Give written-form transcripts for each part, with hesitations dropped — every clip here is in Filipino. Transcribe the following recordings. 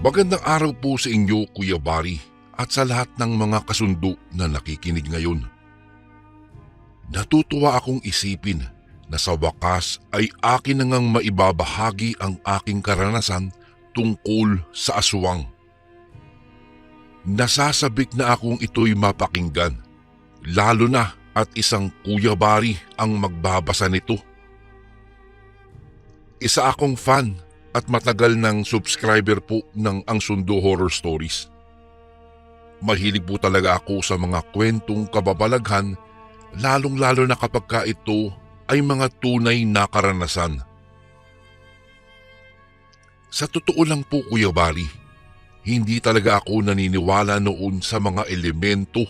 Magandang araw po sa inyo, Kuya Bari, at sa lahat ng mga kasundo na nakikinig ngayon. Natutuwa akong isipin na sa wakas ay akin na ngang maibabahagi ang aking karanasan tungkol sa aswang. Nasasabik na akong ito'y mapakinggan, lalo na at isang Kuya Bari ang magbabasa nito. Isa akong fan at matagal ng subscriber po ng Ang Sundo Horror Stories. Mahilig po talaga ako sa mga kwentong kababalaghan, lalong-lalo na kapag ka ito ay mga tunay na karanasan. Sa totoo lang po, Kuya Bari, hindi talaga ako naniniwala noon sa mga elemento,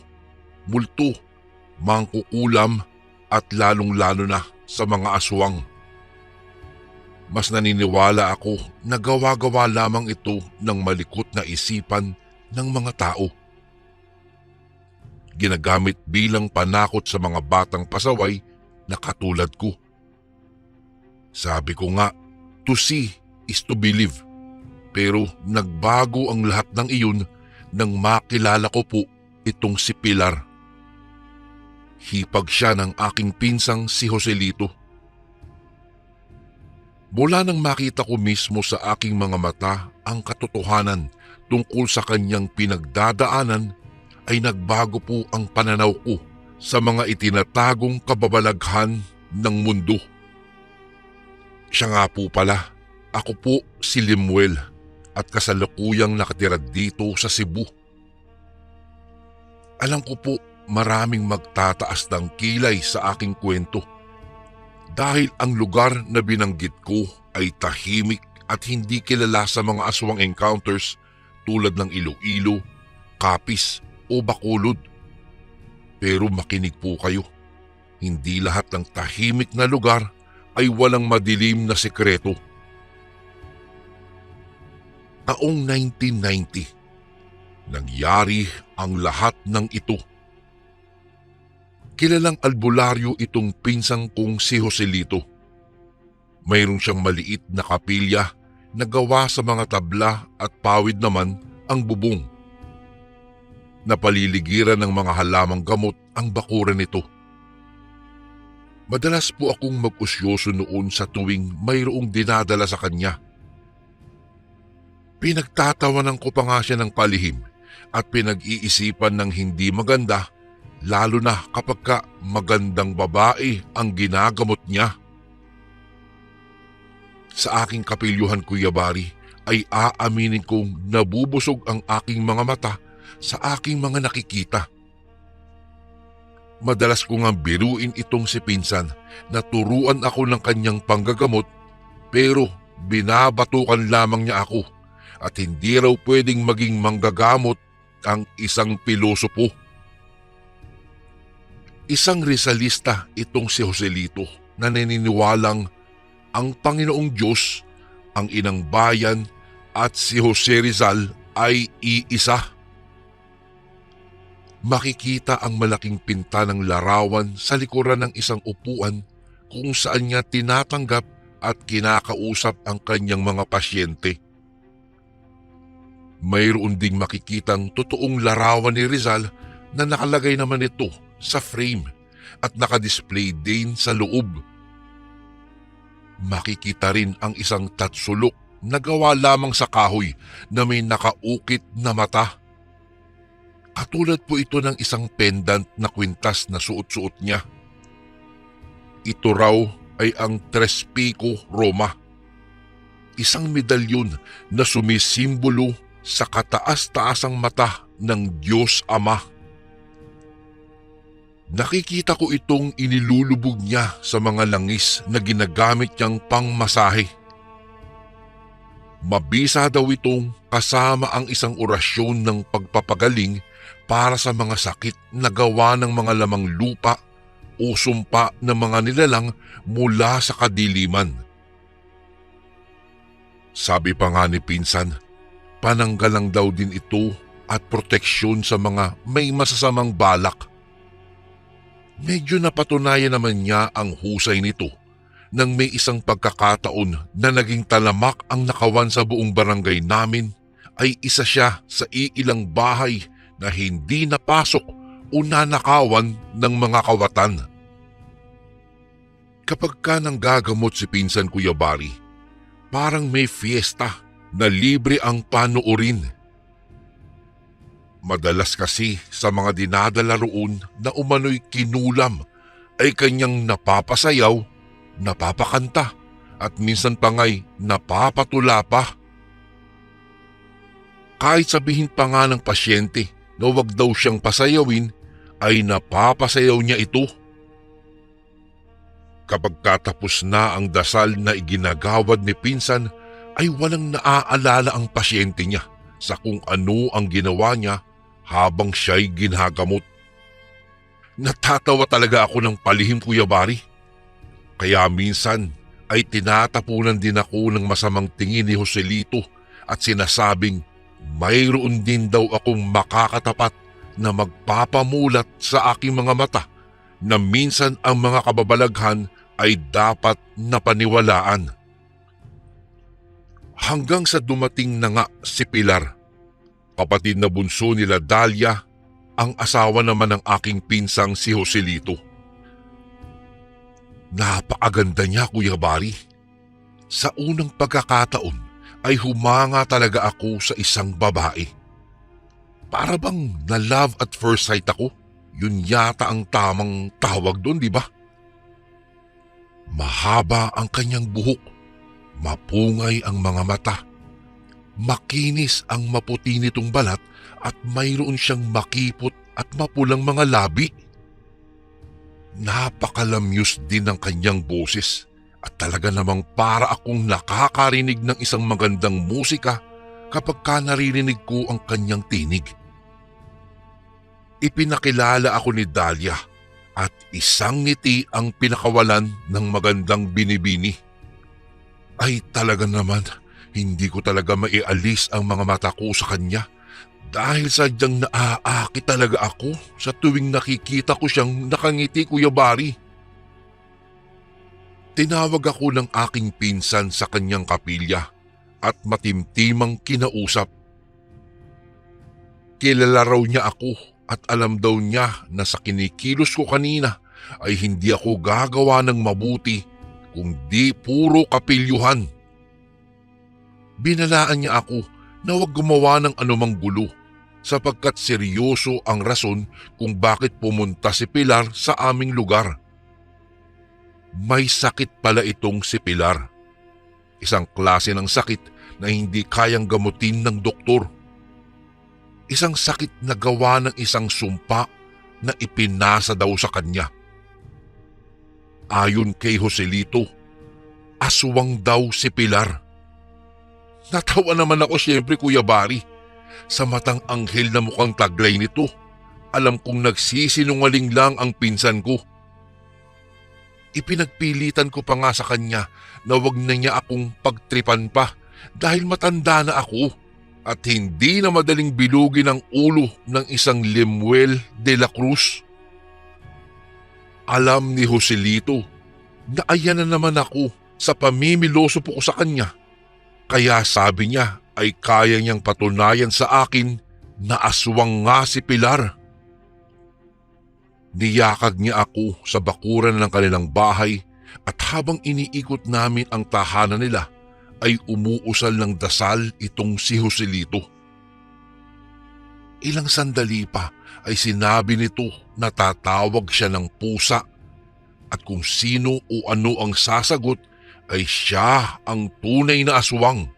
multo, mangkukulam at lalong-lalo na sa mga aswang. Mas naniniwala ako na gawa-gawa lamang ito ng malikot na isipan ng mga tao. Ginagamit bilang panakot sa mga batang pasaway na katulad ko. Sabi ko nga, to see is to believe. Pero nagbago ang lahat ng iyon nang makilala ko po itong si Pilar. Hipag siya ng aking pinsang si Joselito. Mula nang makita ko mismo sa aking mga mata ang katotohanan tungkol sa kanyang pinagdadaanan, ay nagbago po ang pananaw ko sa mga itinatagong kababalaghan ng mundo. Siya nga po pala, ako po si Limuel at kasalukuyang nakatira dito sa Cebu. Alam ko po maraming magtataas ng kilay sa aking kwento. Dahil ang lugar na binanggit ko ay tahimik at hindi kilala sa mga aswang encounters tulad ng Iloilo, Capiz o Bacolod. Pero makinig po kayo, hindi lahat ng tahimik na lugar ay walang madilim na sekreto. Taong 1990, nangyari ang lahat ng ito. Kilalang albularyo itong pinsang kong si Joselito. Mayroon siyang maliit na kapilya na gawa sa mga tabla at pawid naman ang bubong. Napaliligiran ng mga halamang gamot ang bakuran nito. Madalas po akong mag-usyoso noon sa tuwing mayroong dinadala sa kanya. Pinagtatawanan ko pa nga siya ng palihim at pinag-iisipan ng hindi maganda, lalo na kapag ka magandang babae ang ginagamot niya. Sa aking kapilyuhan, Kuya Bari, ay aaminin kong nabubusog ang aking mga mata sa aking mga nakikita. Madalas ko nga biruin itong si Pinsan na turuan ako ng kanyang panggagamot, pero binabatukan lamang niya ako at hindi raw pwedeng maging manggagamot ang isang pilosopo. Isang Rizalista itong si Joselito na naniniwalang ang Panginoong Diyos, ang Inang Bayan at si Jose Rizal ay iisa. Makikita ang malaking pinta ng larawan sa likuran ng isang upuan kung saan niya tinatanggap at kinakausap ang kanyang mga pasyente. Mayroon ding makikitang totoong larawan ni Rizal na nakalagay naman ito sa frame at nakadisplay din sa loob. Makikita rin ang isang tatsulok na gawa lamang sa kahoy na may nakaukit na mata. Katulad po ito ng isang pendant na kwintas na suot-suot niya. Ito raw ay ang Tres Pico Roma, isang medalyon na sumisimbolo sa kataas-taasang mata ng Diyos Ama. Nakikita ko itong inilulubog niya sa mga langis na ginagamit niyang pangmasahe. Mabisa daw itong kasama ang isang orasyon ng pagpapagaling para sa mga sakit na gawa ng mga lamang lupa o sumpa ng mga nilalang mula sa kadiliman. Sabi pa nga ni Pinsan, pananggalang daw din ito at proteksyon sa mga may masasamang balak. Medyo napatunayan naman niya ang husay nito nang may isang pagkakataon na naging talamak ang nakawan sa buong barangay namin ay isa siya sa iilang bahay na hindi napasok o nanakawan ng mga kawatan. Kapag ka nang gagamot si pinsan Kuya Bari, parang may fiesta na libre ang panoorin. Madalas kasi sa mga dinadala roon na umano'y kinulam ay kanyang napapasayaw, napapakanta at minsan pa nga'y napapatula pa. Kahit sabihin pa nga ng pasyente na huwag daw siyang pasayawin, ay napapasayaw niya ito. Kapag katapos na ang dasal na iginagawad ni pinsan, ay walang naaalala ang pasyente niya sa kung ano ang ginawa niya habang siya'y ginagamot. Natatawa talaga ako ng palihim, Kuya Bari. Kaya minsan ay tinatapunan din ako ng masamang tingin ni Joselito at sinasabing mayroon din daw akong makakatapat na magpapamulat sa aking mga mata na minsan ang mga kababalaghan ay dapat napaniwalaan. Hanggang sa dumating na nga si Pilar, kapatid na bunso nila Dalia, ang asawa naman ng aking pinsang si Joselito. Napakaganda niya, Kuya Bari. Sa unang pagkakataon ay humanga talaga ako sa isang babae. Para bang na love at first sight ako? Yun yata ang tamang tawag doon, di ba? Mahaba ang kanyang buhok, mapungay ang mga mata, makinis ang maputi nitong balat at mayroon siyang makipot at mapulang mga labi. Napakalamyos din ang kanyang boses at talaga namang para akong nakakarinig ng isang magandang musika kapag ka naririnig ko ang kanyang tinig. Ipinakilala ako ni Dalia at isang ngiti ang pinakawalan ng magandang binibini. Ay talaga naman, hindi ko talaga maialis ang mga mata ko sa kanya dahil sadyang naaakit talaga ako sa tuwing nakikita ko siyang nakangiti, Kuya Bari. Tinawag ako ng aking pinsan sa kanyang kapilya at matimtimang kinausap. Kilala raw niya ako at alam daw niya na sa kinikilos ko kanina ay hindi ako gagawa ng mabuti kung di puro kapilyuhan. Binalaan niya ako na huwag gumawa ng anumang gulo sapagkat seryoso ang rason kung bakit pumunta si Pilar sa aming lugar. May sakit pala itong si Pilar. Isang klase ng sakit na hindi kayang gamutin ng doktor. Isang sakit na gawa ng isang sumpa na ipinasa daw sa kanya. Ayon kay Joselito, aswang daw si Pilar. Natawa naman ako siyempre, Kuya Bari. Sa matang anghel na mukhang taglay nito, alam kong nagsisinungaling lang ang pinsan ko. Ipinagpilitan ko pa nga sa kanya na wag na niya akong pagtripan pa dahil matanda na ako at hindi na madaling bilugin ang ulo ng isang Lemuel de la Cruz. Alam ni Joselito na ayan na naman ako sa pamimiloso po ko sa kanya. Kaya sabi niya ay kaya niyang patunayan sa akin na aswang nga si Pilar. Niyakag niya ako sa bakuran ng kanilang bahay at habang iniikot namin ang tahanan nila ay umuusal ng dasal itong si Joselito. Ilang sandali pa ay sinabi nito na tatawag siya ng pusa at kung sino o ano ang sasagot ay siya ang tunay na aswang.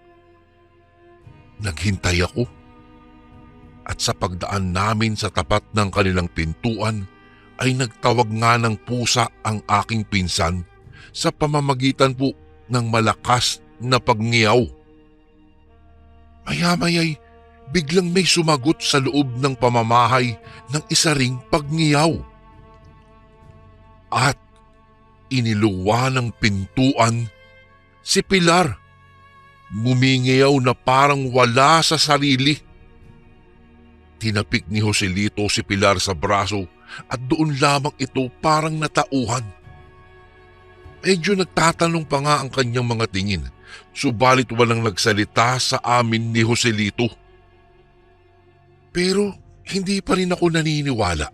Naghintay ako at sa pagdaan namin sa tapat ng kanilang pintuan ay nagtawag nga ng pusa ang aking pinsan sa pamamagitan po ng malakas na pagngiyaw. Maya-maya'y biglang may sumagot sa loob ng pamamahay ng isa ring pagngiyaw. At iniluwa ng pintuan si Pilar. Ngumingiyaw na parang wala sa sarili. Tinapik ni Joselito si Pilar sa braso at doon lamang ito parang natauhan. Medyo nagtatanong pa nga ang kanyang mga tingin, subalit walang nagsalita sa amin ni Joselito. Pero hindi pa rin ako naniniwala.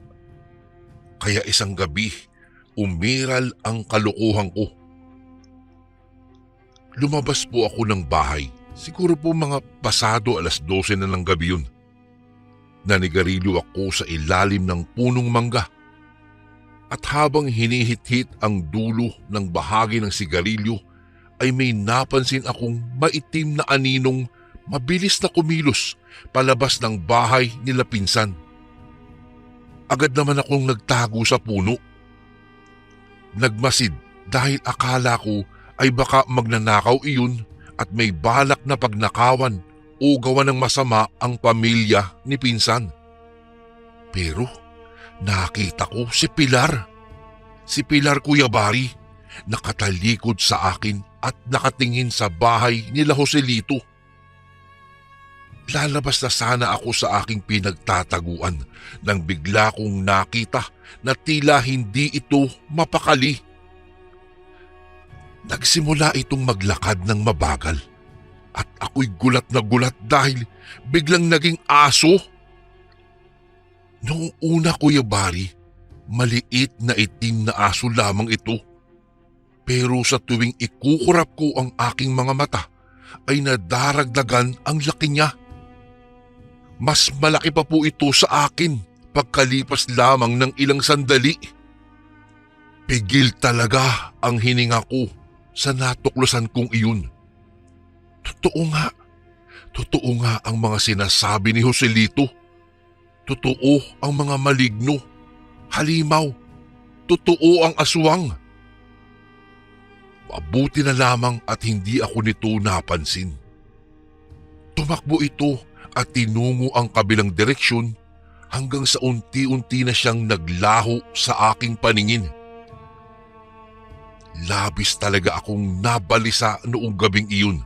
Kaya isang gabi, umiral ang kalokohan ko. Lumabas po ako ng bahay. Siguro po mga pasado 12:00 na ng gabi yun. Nanigarilyo ako sa ilalim ng punong mangga. At habang hinihit-hit ang dulo ng bahagi ng sigarilyo, ay may napansin akong maitim na aninong mabilis na kumilos palabas ng bahay nila pinsan. Agad naman akong nagtago sa puno. Nagmasid dahil akala ko ay baka magnanakaw iyon at may balak na pagnakawan o gawa ng masama ang pamilya ni pinsan. Pero nakita ko si Pilar. Si Pilar, Kuya Bari, nakatalikod sa akin at nakatingin sa bahay nila Joselito. Lalabas na sana ako sa aking pinagtataguan nang bigla kong nakita na tila hindi ito mapakali. Nagsimula itong maglakad ng mabagal at ako'y gulat na gulat dahil biglang naging aso. Noong una, Kuya Bari, maliit na itim na aso lamang ito. Pero sa tuwing ikukurap ko ang aking mga mata ay nadaragdagan ang laki niya. Mas malaki pa po ito sa akin pagkalipas lamang ng ilang sandali. Pigil talaga ang hininga ko sa natuklasan kong iyon. Totoo nga ang mga sinasabi ni Joselito. Totoo ang mga maligno, halimaw, totoo ang aswang. Mabuti na lamang at hindi ako nito napansin. Tumakbo ito at tinungo ang kabilang direksyon hanggang sa unti-unti na siyang naglaho sa aking paningin. Labis talaga akong nabalisa noong gabing iyon.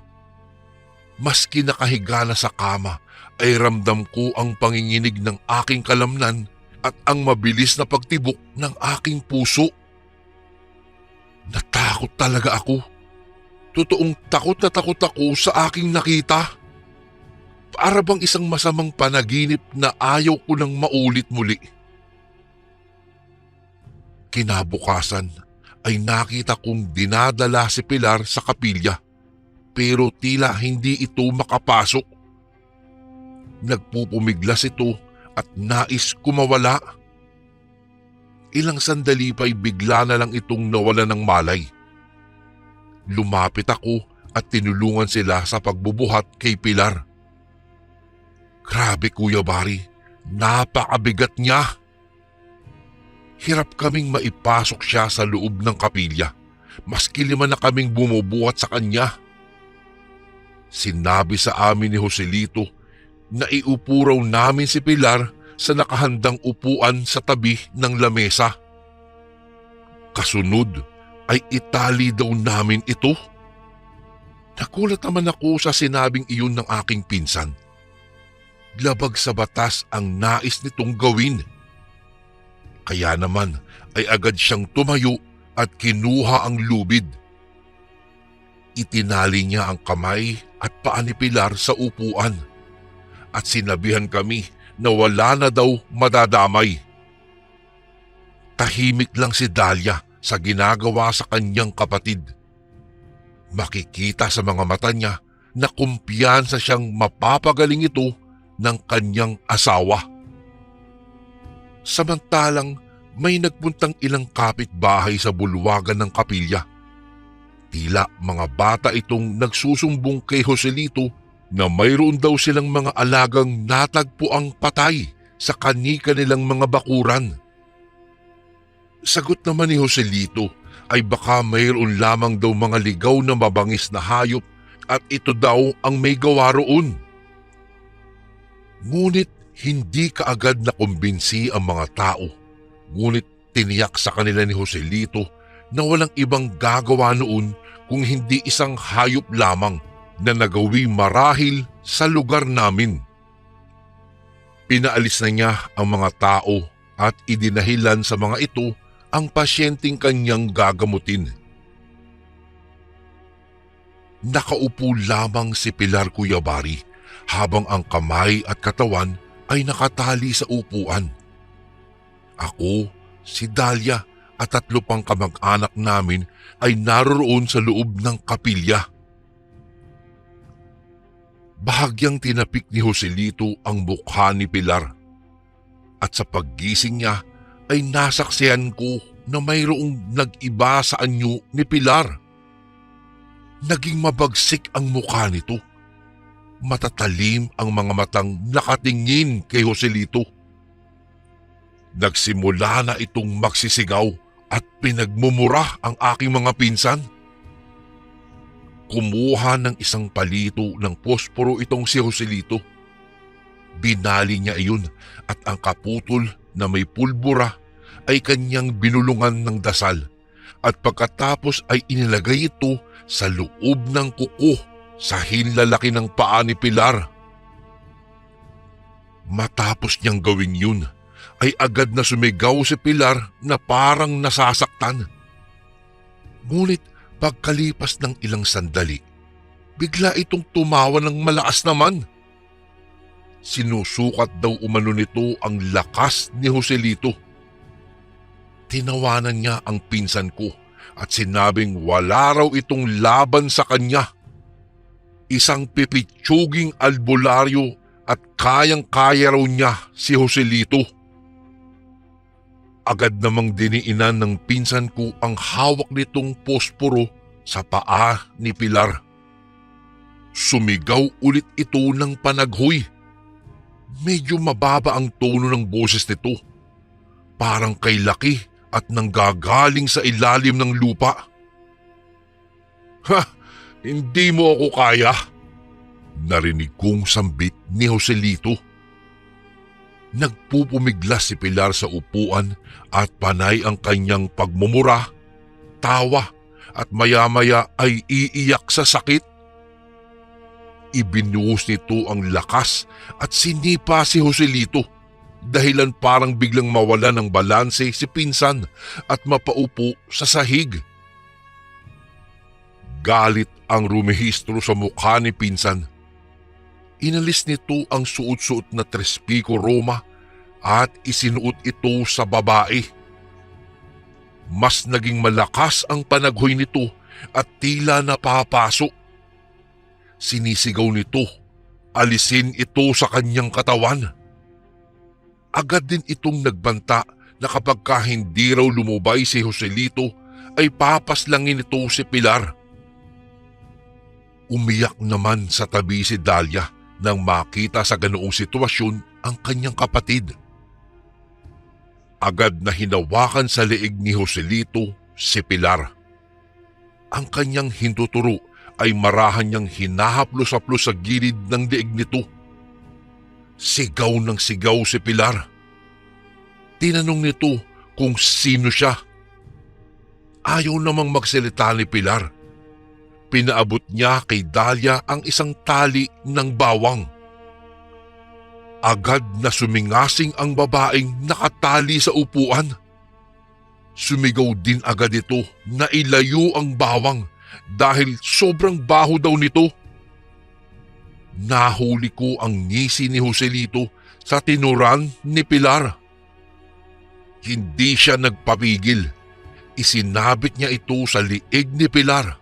Maski nakahiga na sa kama ay ramdam ko ang panginginig ng aking kalamnan at ang mabilis na pagtibok ng aking puso. Natakot talaga ako. Totoong takot na takot ako sa aking nakita. Para bang isang masamang panaginip na ayaw ko nang maulit muli. Kinabukasan ay nakita kong dinadala si Pilar sa kapilya pero tila hindi ito makapasok. Nagpupumiglas ito at nais kumawala. Ilang sandali pa'y bigla na lang itong nawala ng malay. Lumapit ako at tinulungan sila sa pagbubuhat kay Pilar. Grabe, Kuya Bari, napakabigat niya. Hirap kaming maipasok siya sa loob ng kapilya, maski 5 na kaming bumubuhat sa kanya. Sinabi sa amin ni Joselito na iupo raw namin si Pilar sa nakahandang upuan sa tabi ng lamesa. Kasunod ay itali daw namin ito. Nagulat naman ako sa sinabing iyon ng aking pinsan. Labag sa batas ang nais nitong gawin. Kaya naman ay agad siyang tumayo at kinuha ang lubid. Itinali niya ang kamay at paa ni Pilar sa upuan at sinabihan kami na wala na daw madadamay. Tahimik lang si Dalia sa ginagawa sa kanyang kapatid. Makikita sa mga mata niya na kumpiyansa siyang mapapagaling ito ng kanyang asawa. Samantalang may nagpuntang ilang kapitbahay sa bulwagan ng kapilya. Tila mga bata itong nagsusumbong kay Joselito na mayroon daw silang mga alagang natagpuang patay sa kani-kanilang mga bakuran. Sagot naman ni Joselito ay baka mayroon lamang daw mga ligaw na mabangis na hayop at ito daw ang may gawa roon. Ngunit hindi kaagad na kumbinsi ang mga tao. Ngunit tiniyak sa kanila ni Joselito na walang ibang gagawa noon kung hindi isang hayop lamang na nagawi marahil sa lugar namin. Pinaalis na niya ang mga tao at idinahilan sa mga ito ang pasyenteng kanyang gagamutin. Nakaupo lamang si Pilar, Kuya Bari, habang ang kamay at katawan ay nakatali sa upuan. Ako, si Dahlia at 3 pang kamag-anak namin ay naroroon sa loob ng kapilya. Bahagyang tinapik ni Joselito ang mukha ni Pilar at sa paggising niya ay nasaksihan ko na mayroong nag-iba sa anyo ni Pilar. Naging mabagsik ang mukha nito. Matatalim ang mga matang nakatingin kay Joselito. Nagsimula na itong magsisigaw at pinagmumura ang aking mga pinsan. Kumuha ng isang palito ng posporo itong si Joselito. Binali niya iyon at ang kaputol na may pulbura ay kanyang binulungan ng dasal at pagkatapos ay inilagay ito sa loob ng kuko sa hinlalaki ng paa ni Pilar. Matapos niyang gawin yun, ay agad na sumigaw si Pilar na parang nasasaktan. Ngunit pagkalipas ng ilang sandali, bigla itong tumawa ng malakas naman. Sinusukat daw umano nito ang lakas ni Joselito. Tinawanan niya ang pinsan ko at sinabing wala raw itong laban sa kanya. Isang pipitsuging albularyo at kayang-kaya raw niya si Joselito. Agad namang diniinan ng pinsan ko ang hawak nitong posporo sa paa ni Pilar. Sumigaw ulit ito ng panaghoy. Medyo mababa ang tono ng boses nito. Parang kay laki at nanggagaling sa ilalim ng lupa. Ha! Hindi mo ako kaya! Narinig kong sambit ni Joselito. Nagpupumiglas si Pilar sa upuan at panay ang kanyang pagmumura, tawa at maya-maya ay iiyak sa sakit. Ibinuhos nito ang lakas at sinipa si Joselito dahilan parang biglang mawala ng balanse si pinsan at mapaupo sa sahig. Galit ang rumehistro sa mukha ni pinsan. Inalis nito ang suot-suot na trespiko Roma at isinuot ito sa babae. Mas naging malakas ang panaghoy nito at tila napapaso. Sinisigaw nito, alisin ito sa kanyang katawan. Agad din itong nagbanta na kapag hindi raw lumubay si Joselito ay papaslangin ito si Pilar. Umiyak naman sa tabi si Dahlia nang makita sa ganoong sitwasyon ang kanyang kapatid. Agad na hinawakan sa leeg ni Joselito si Pilar. Ang kanyang hinduturo ay marahan niyang hinahaplos-haplos sa gilid ng leeg nito. Sigaw ng sigaw si Pilar. Tinanong nito kung sino siya. Ayaw namang magsalita ni Pilar. Pinaabot niya kay Dahlia ang isang tali ng bawang. Agad na sumingasing ang babaeng nakatali sa upuan. Sumigaw din agad ito na ilayo ang bawang dahil sobrang baho daw nito. Nahuli ko ang ngisi ni Joselito sa tinuran ni Pilar. Hindi siya nagpapigil. Isinabit niya ito sa liig ni Pilar.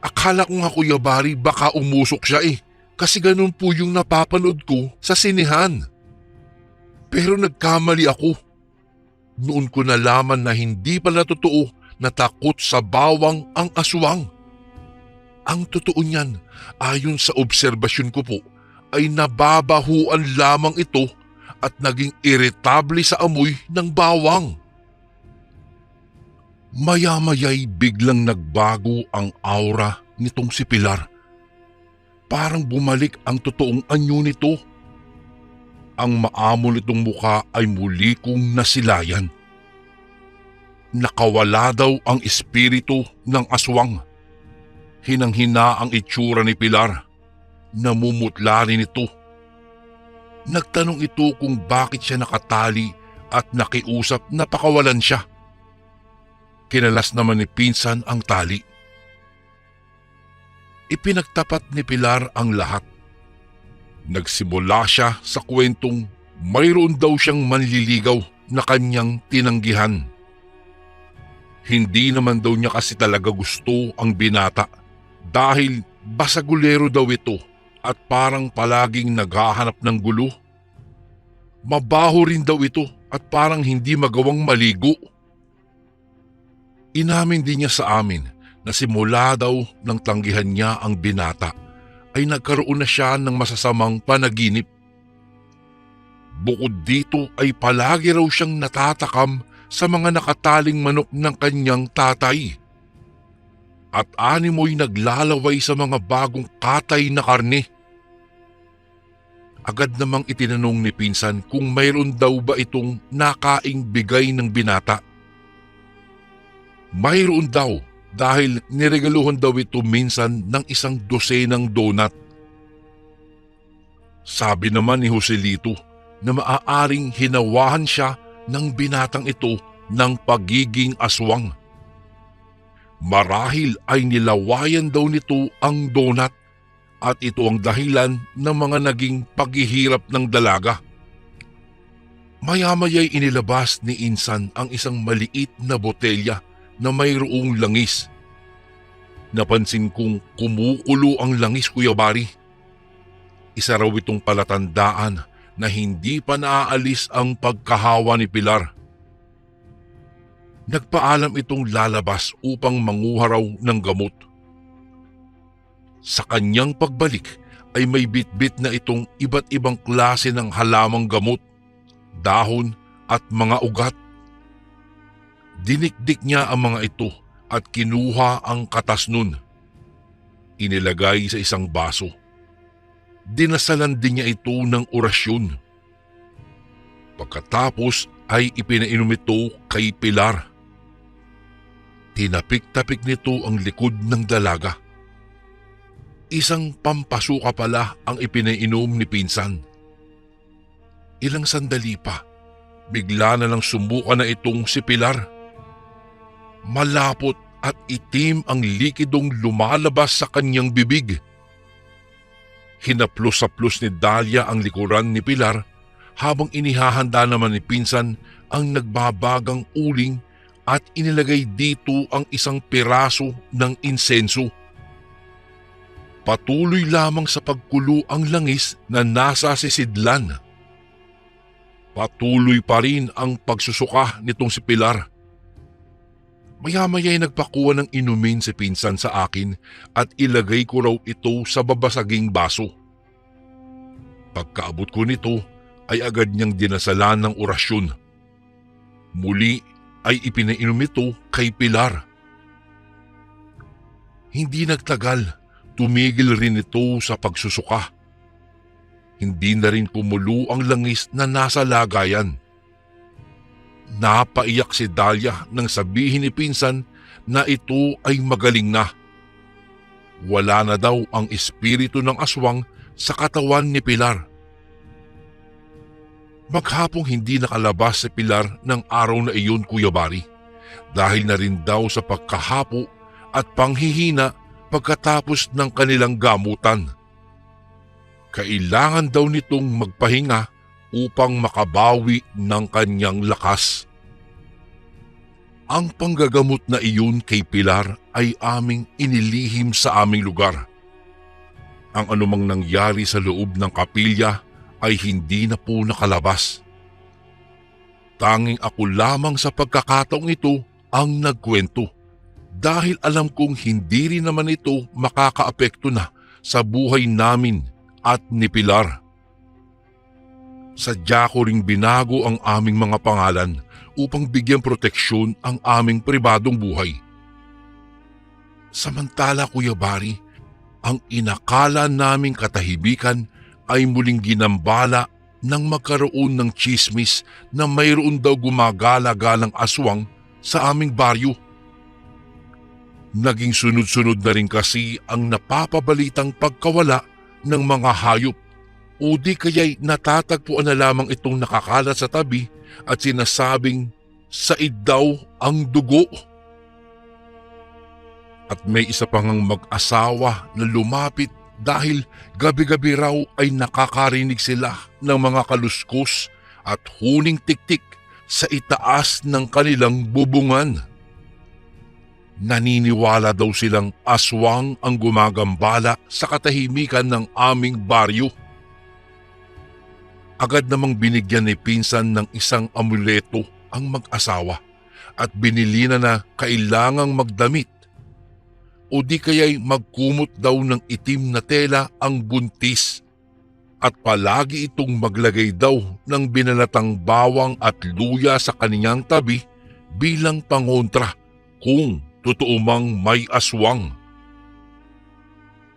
Akala ko nga Kuya Bari baka umusok siya kasi ganun po yung napapanood ko sa sinehan. Pero nagkamali ako. Noon ko nalaman na hindi pala totoo na takot sa bawang ang aswang. Ang totoo niyan, ayon sa obserbasyon ko po, ay nababahuan lamang ito at naging iritable sa amoy ng bawang. Maya-maya'y biglang nagbago ang aura nitong si Pilar. Parang bumalik ang totoong anyo nito. Ang maamo nitong mukha ay muli kong nasilayan. Nakawala daw ang espiritu ng aswang. Hinang-hina ang itsura ni Pilar. Namumutla rin ito. Nagtanong ito kung bakit siya nakatali at nakiusap na pakawalan siya. Kinalas naman ni pinsan ang tali. Ipinagtapat ni Pilar ang lahat. Nagsimula siya sa kwentong mayroon daw siyang manliligaw na kanyang tinanggihan. Hindi naman daw niya kasi talaga gusto ang binata dahil basagulero daw ito at parang palaging naghahanap ng gulo. Mabaho rin daw ito at parang hindi magawang maligo. Inamin din niya sa amin na simula daw ng tanggihan niya ang binata ay nagkaroon na siya ng masasamang panaginip. Bukod dito ay palagi raw siyang natatakam sa mga nakataling manok ng kanyang tatay. At animoy naglalaway sa mga bagong katay na karne. Agad namang itinanong ni pinsan kung mayroon daw ba itong nakaing bigay ng binata. Mayroon daw dahil niregaluhan daw ito minsan ng 1 dosenang donut. Sabi naman ni Joselito na maaaring hinawahan siya ng binatang ito ng pagiging aswang. Marahil ay nilawayan daw nito ang donut at ito ang dahilan ng mga naging paghihirap ng dalaga. Maya-maya'y inilabas ni Insan ang isang maliit na botelya na mayroong langis. Napansin kong kumukulo ang langis, Kuya Bari. Isa raw itong palatandaan na hindi pa naaalis ang pagkahawa ni Pilar. Nagpaalam itong lalabas upang manguha raw ng gamot. Sa kanyang pagbalik ay may bitbit na itong iba't ibang klase ng halamang gamot, dahon at mga ugat. Dinikdik niya ang mga ito at kinuha ang katas nun. Inilagay sa isang baso. Dinasalan din niya ito ng orasyon. Pagkatapos ay ipinainom ito kay Pilar. Tinapik-tapik nito ang likod ng dalaga. Isang pampasuka pala ang ipinainom ni pinsan. Ilang sandali pa, bigla na lang sumuka na itong si Pilar. Malapot at itim ang likidong lumalabas sa kanyang bibig. Hinaplos-saplos ni Dahlia ang likuran ni Pilar habang inihahanda naman ni pinsan ang nagbabagang uling at inilagay dito ang 1 piraso ng insenso. Patuloy lamang sa pagkulo ang langis na nasa sisidlan. Patuloy pa rin ang pagsusuka nitong si Pilar. Maya-maya'y nagpakuha ng inumin si pinsan sa akin at ilagay ko raw ito sa babasaging baso. Pagkaabot ko nito ay agad niyang dinasalan ng orasyon. Muli ay ipinainom ito kay Pilar. Hindi nagtagal, tumigil rin ito sa pagsusuka. Hindi na rin kumulo ang langis na nasa lagayan. Napaiyak si Dahlia nang sabihin ni pinsan na ito ay magaling na. Wala na daw ang espiritu ng aswang sa katawan ni Pilar. Maghapong hindi nakalabas si Pilar ng araw na iyon, Kuya Bari, dahil na rin daw sa pagkahapo at panghihina pagkatapos ng kanilang gamutan. Kailangan daw nitong magpahinga upang makabawi ng kanyang lakas. Ang panggagamot na iyon kay Pilar ay aming inilihim sa aming lugar. Ang anumang nangyari sa loob ng kapilya ay hindi na po nakalabas. Tanging ako lamang sa pagkakataong ito ang nagkwento dahil alam kong hindi rin naman ito makakaapekto na sa buhay namin at ni Pilar. Sadya ko ring binago ang aming mga pangalan upang bigyan proteksyon ang aming pribadong buhay. Samantala, Kuya Bari, ang inakala naming katahimikan ay muling ginambala nang magkaroon ng tsismis na mayroon daw gumagala-galang aswang sa aming baryo. Naging sunod-sunod na rin kasi ang napapabalitang pagkawala ng mga hayop o di kaya'y natatagpuan na lamang itong nakakalat sa tabi at sinasabing said daw ang dugo. At may isa pang mag-asawa na lumapit dahil gabi-gabi raw ay nakakarinig sila ng mga kaluskos at huning tiktik sa itaas ng kanilang bubungan. Naniniwala daw silang aswang ang gumagambala sa katahimikan ng aming baryo. Agad namang binigyan ni pinsan ng isang amuleto ang mag-asawa at binili na kailangang magdamit o di kaya'y magkumot daw ng itim na tela ang buntis at palagi itong maglagay daw ng binalatang bawang at luya sa kaniyang tabi bilang pangontra kung totoo mang may aswang.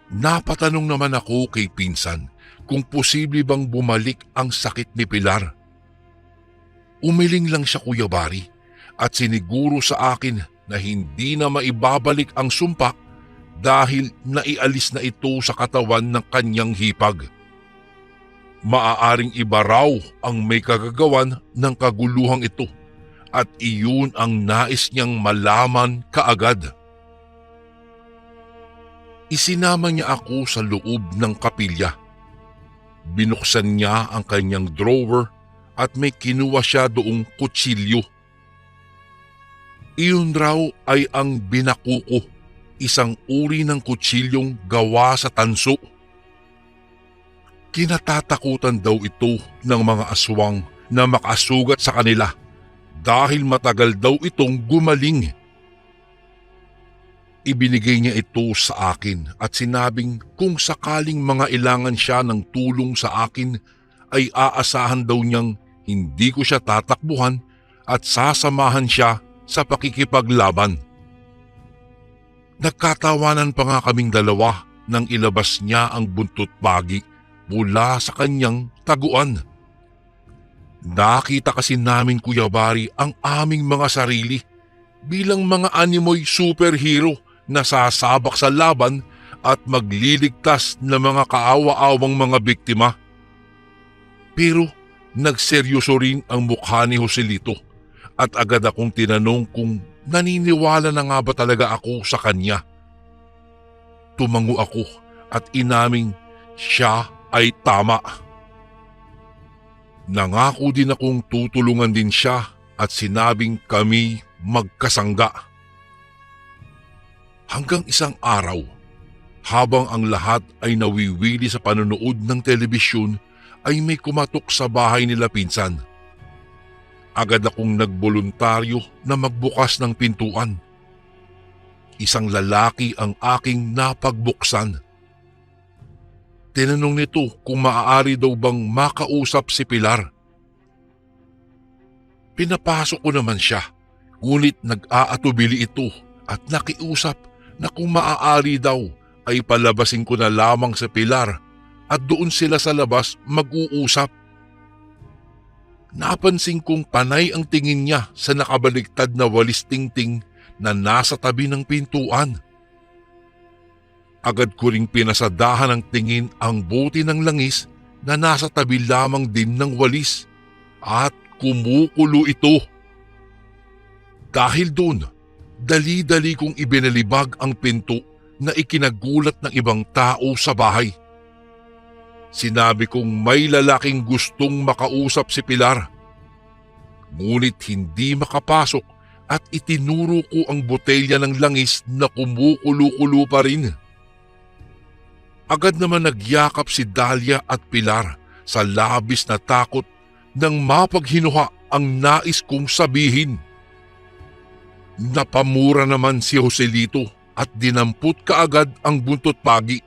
Napatanong naman ako kay pinsan kung posible bang bumalik ang sakit ni Pilar. Umiling lang siya, Kuya Bari, at siniguro sa akin na hindi na maibabalik ang sumpa dahil naialis na ito sa katawan ng kanyang hipag. Maaaring iba raw ang may kagagawan ng kaguluhang ito at iyon ang nais niyang malaman kaagad. Isinama niya ako sa loob ng kapilya. Binuksan niya ang kanyang drawer at may kinuha siya doong kutsilyo. Iyon raw ay ang binakuko, isang uri ng kutsilyong gawa sa tanso. Kinatatakutan daw ito ng mga aswang na makasugat sa kanila dahil matagal daw itong gumaling. Ibinigay niya ito sa akin at sinabing kung sakaling mangailangan siya ng tulong sa akin ay aasahan daw niyang hindi ko siya tatakbuhan at sasamahan siya sa pakikipaglaban. Nagkatawanan pa nga kaming dalawa nang ilabas niya ang buntot bagi mula sa kanyang taguan. Nakita kasi namin, Kuya Bari, ang aming mga sarili bilang mga animoy superhero na sasabak sa laban at magliligtas ng mga kaawa-awang mga biktima. Pero nagseryoso rin ang mukha ni Joselito at agad akong tinanong kung naniniwala na nga ba talaga ako sa kanya. Tumango ako at inaming siya ay tama. Nangako din akong tutulungan din siya at sinabing kami magkasangga. Hanggang isang araw, habang ang lahat ay nawiwili sa panonood ng telebisyon, ay may kumatok sa bahay nila pinsan. Agad akong nagboluntaryo na magbukas ng pintuan. Isang lalaki ang aking napagbuksan. Tinanong nito kung maaari daw bang makausap si Pilar. Pinapasok ko naman siya, ngunit nag-aatubili ito at nakiusap na kung maaari daw ay palabasin ko na lamang sa Pilar at doon sila sa labas mag-uusap. Napansin kong panay ang tingin niya sa nakabaliktad na walis tingting na nasa tabi ng pintuan. Agad ko ring pinasadahan ng tingin ang bote ng langis na nasa tabi lamang din ng walis at kumukulo ito. Dahil doon, dali-dali kong ibinalibag ang pinto na ikinagulat ng ibang tao sa bahay. Sinabi kong may lalaking gustong makausap si Pilar. Ngunit hindi makapasok at itinuro ko ang botelya ng langis na kumukulo-kulo pa rin. Agad naman nagyakap si Dahlia at Pilar sa labis na takot nang mapaghinuha ang nais kong sabihin. Napamura naman si Joselito at dinampot kaagad ang buntot pagi.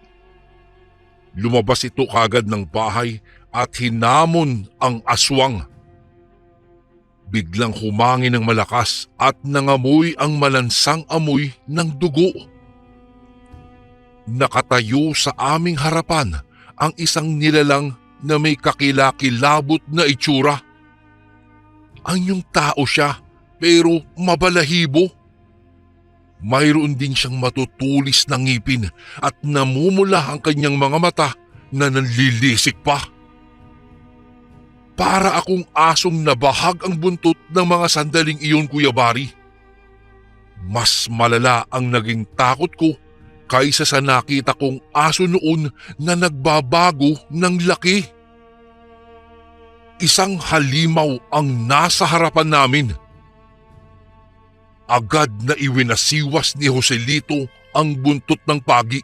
Lumabas ito kaagad ng bahay at hinamon ang aswang. Biglang humangin ng malakas at nangamoy ang malansang amoy ng dugo. Nakatayo sa aming harapan ang isang nilalang na may kakilakilabot na itsura. Anyong tao siya pero mabalahibo. Mayroon din siyang matutulis na ngipin at namumula ang kanyang mga mata na nanlilisik pa. Para akong asong nabahag ang buntot ng mga sandaling iyon, Kuya Bari. Mas malala ang naging takot ko kaysa sa nakita kong aso noon na nagbabago ng laki. Isang halimaw ang nasa harapan namin. Agad na iwinasiwas ni Joselito ang buntot ng pagi.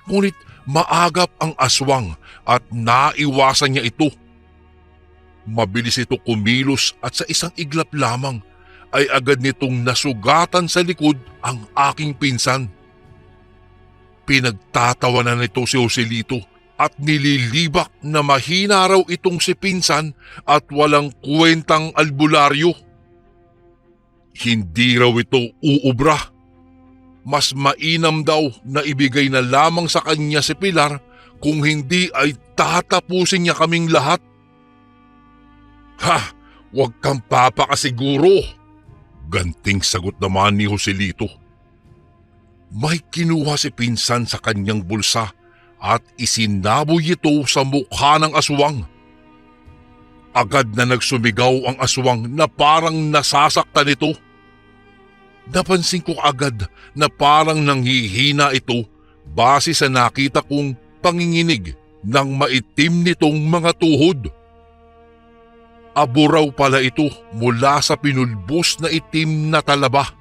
Ngunit maagap ang aswang at naiwasan niya ito. Mabilis ito kumilos at sa isang iglap lamang ay agad nitong nasugatan sa likod ang aking pinsan. Pinagtatawanan nito si Joselito at nililibak na mahina raw itong si pinsan at walang kwentang albularyo. Hindi raw ito uubra. Mas mainam daw na ibigay na lamang sa kanya si Pilar kung hindi ay tatapusin niya kaming lahat. Ha! Huwag kang papakasiguro! Ganting sagot naman ni Joselito. May kinuha si pinsan sa kanyang bulsa at isinaboy ito sa mukha ng aswang. Agad na nagsumigaw ang aswang na parang nasasaktan ito. Napansin ko agad na parang nanghihina ito base sa nakita kong panginginig ng maitim nitong mga tuhod. Abo raw pala ito mula sa pinulbos na itim na talaba.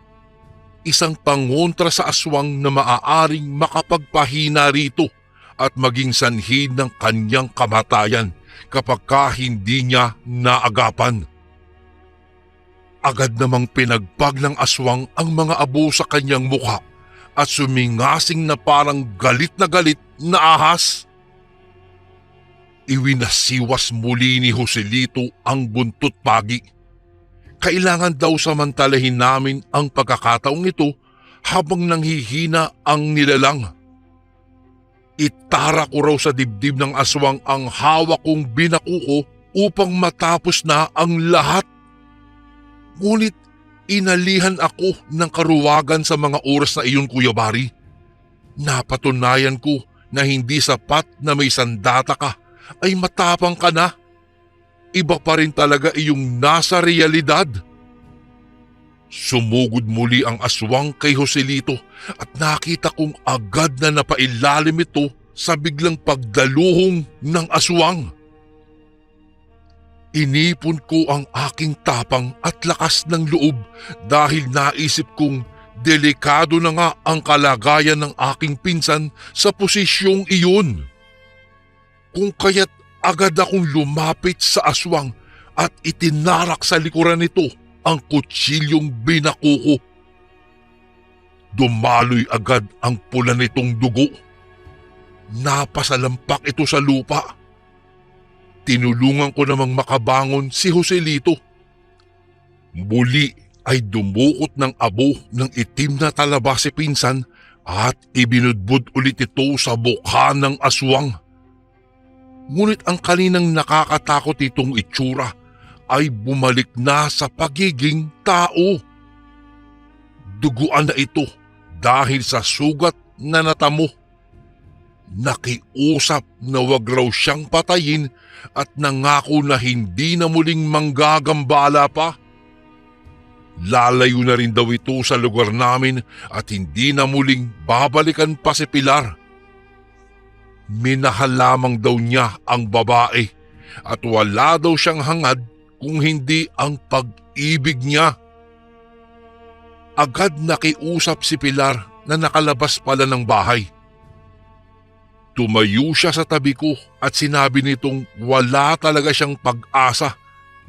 Isang pangontra sa aswang na maaaring makapagpahina rito at maging sanhi ng kanyang kamatayan kapag hindi niya naagapan. Agad namang pinagpag ng aswang ang mga abo sa kanyang mukha at sumingasing na parang galit na ahas. Iwinasiwas muli ni Joselito ang buntot pagi. Kailangan daw samantalahin namin ang pagkakataong ito habang nanghihina ang nilalang. Itara ko raw sa dibdib ng aswang ang hawak kong binakuko upang matapos na ang lahat. Ngunit inalihan ako ng karuwagan sa mga oras na iyon, Kuya Bari. Napatunayan ko na hindi sapat na may sandata ka ay matapang ka na. Iba pa rin talaga iyong nasa realidad. Sumugod muli ang aswang kay Joselito at nakita kong agad na napailalim ito sa biglang pagdaluhong ng aswang. Inipon ko ang aking tapang at lakas ng loob dahil naisip kong delikado na nga ang kalagayan ng aking pinsan sa posisyong iyon. Kung kaya't agad akong lumapit sa aswang at itinarak sa likuran nito ang kutsilyong binakuko. Dumaloy agad ang pula nitong dugo. Napasalampak ito sa lupa. Tinulungan ko namang makabangon si Joselito. Muli ay dumukot ng abo ng itim na talaba si pinsan at ibinudbud ulit ito sa mukha ng aswang. Ngunit ang kaninang nakakatakot itong itsura ay bumalik na sa pagiging tao. Duguan na ito dahil sa sugat na natamo. Nakiusap na wag raw siyang patayin at nangako na hindi na muling manggagambala pa. Lalayo na rin daw ito sa lugar namin at hindi na muling babalikan pa si Pilar. Minahal lamang daw niya ang babae at wala daw siyang hangad kung hindi ang pag-ibig niya. Agad nakiusap si Pilar na nakalabas pala ng bahay. Tumayo siya sa tabi ko at sinabi nitong wala talaga siyang pag-asa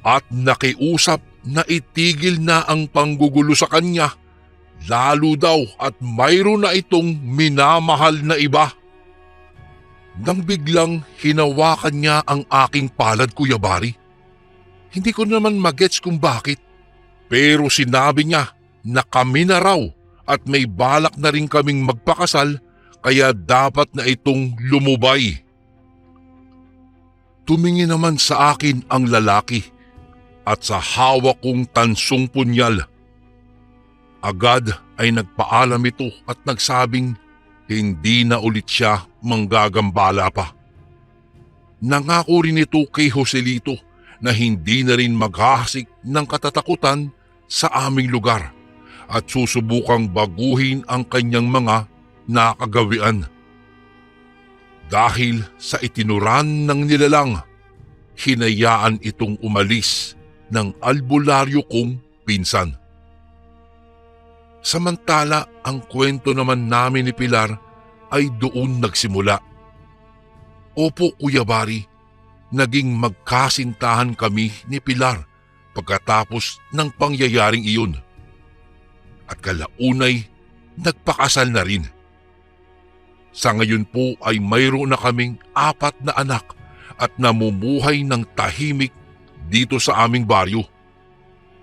at nakiusap na itigil na ang panggugulo sa kanya, lalo daw at mayroon na itong minamahal na iba. Nang biglang hinawakan niya ang aking palad, Kuya Bari. Hindi ko naman magets kung bakit, pero sinabi niya na kami na raw at may balak na rin kaming magpakasal kaya dapat na itong lumubay. Tumingin naman sa akin ang lalaki at sa hawak kong tansong punyal. Agad ay nagpaalam ito at nagsabing hindi na ulit siya manggagambala pa. Nangako rin ito kay Joselito na hindi na rin maghahasik ng katatakutan sa aming lugar at susubukang baguhin ang kanyang mga nakagawian. Dahil sa itinuran ng nilalang, hinayaan itong umalis ng albularyo kong pinsan. Samantala, ang kwento naman namin ni Pilar ay doon nagsimula. Opo, Kuya Bari, naging magkasintahan kami ni Pilar pagkatapos ng pangyayaring iyon. At kalaunay, nagpakasal na rin. Sa ngayon po ay mayroon na kaming 4 na anak at namumuhay ng tahimik dito sa aming baryo.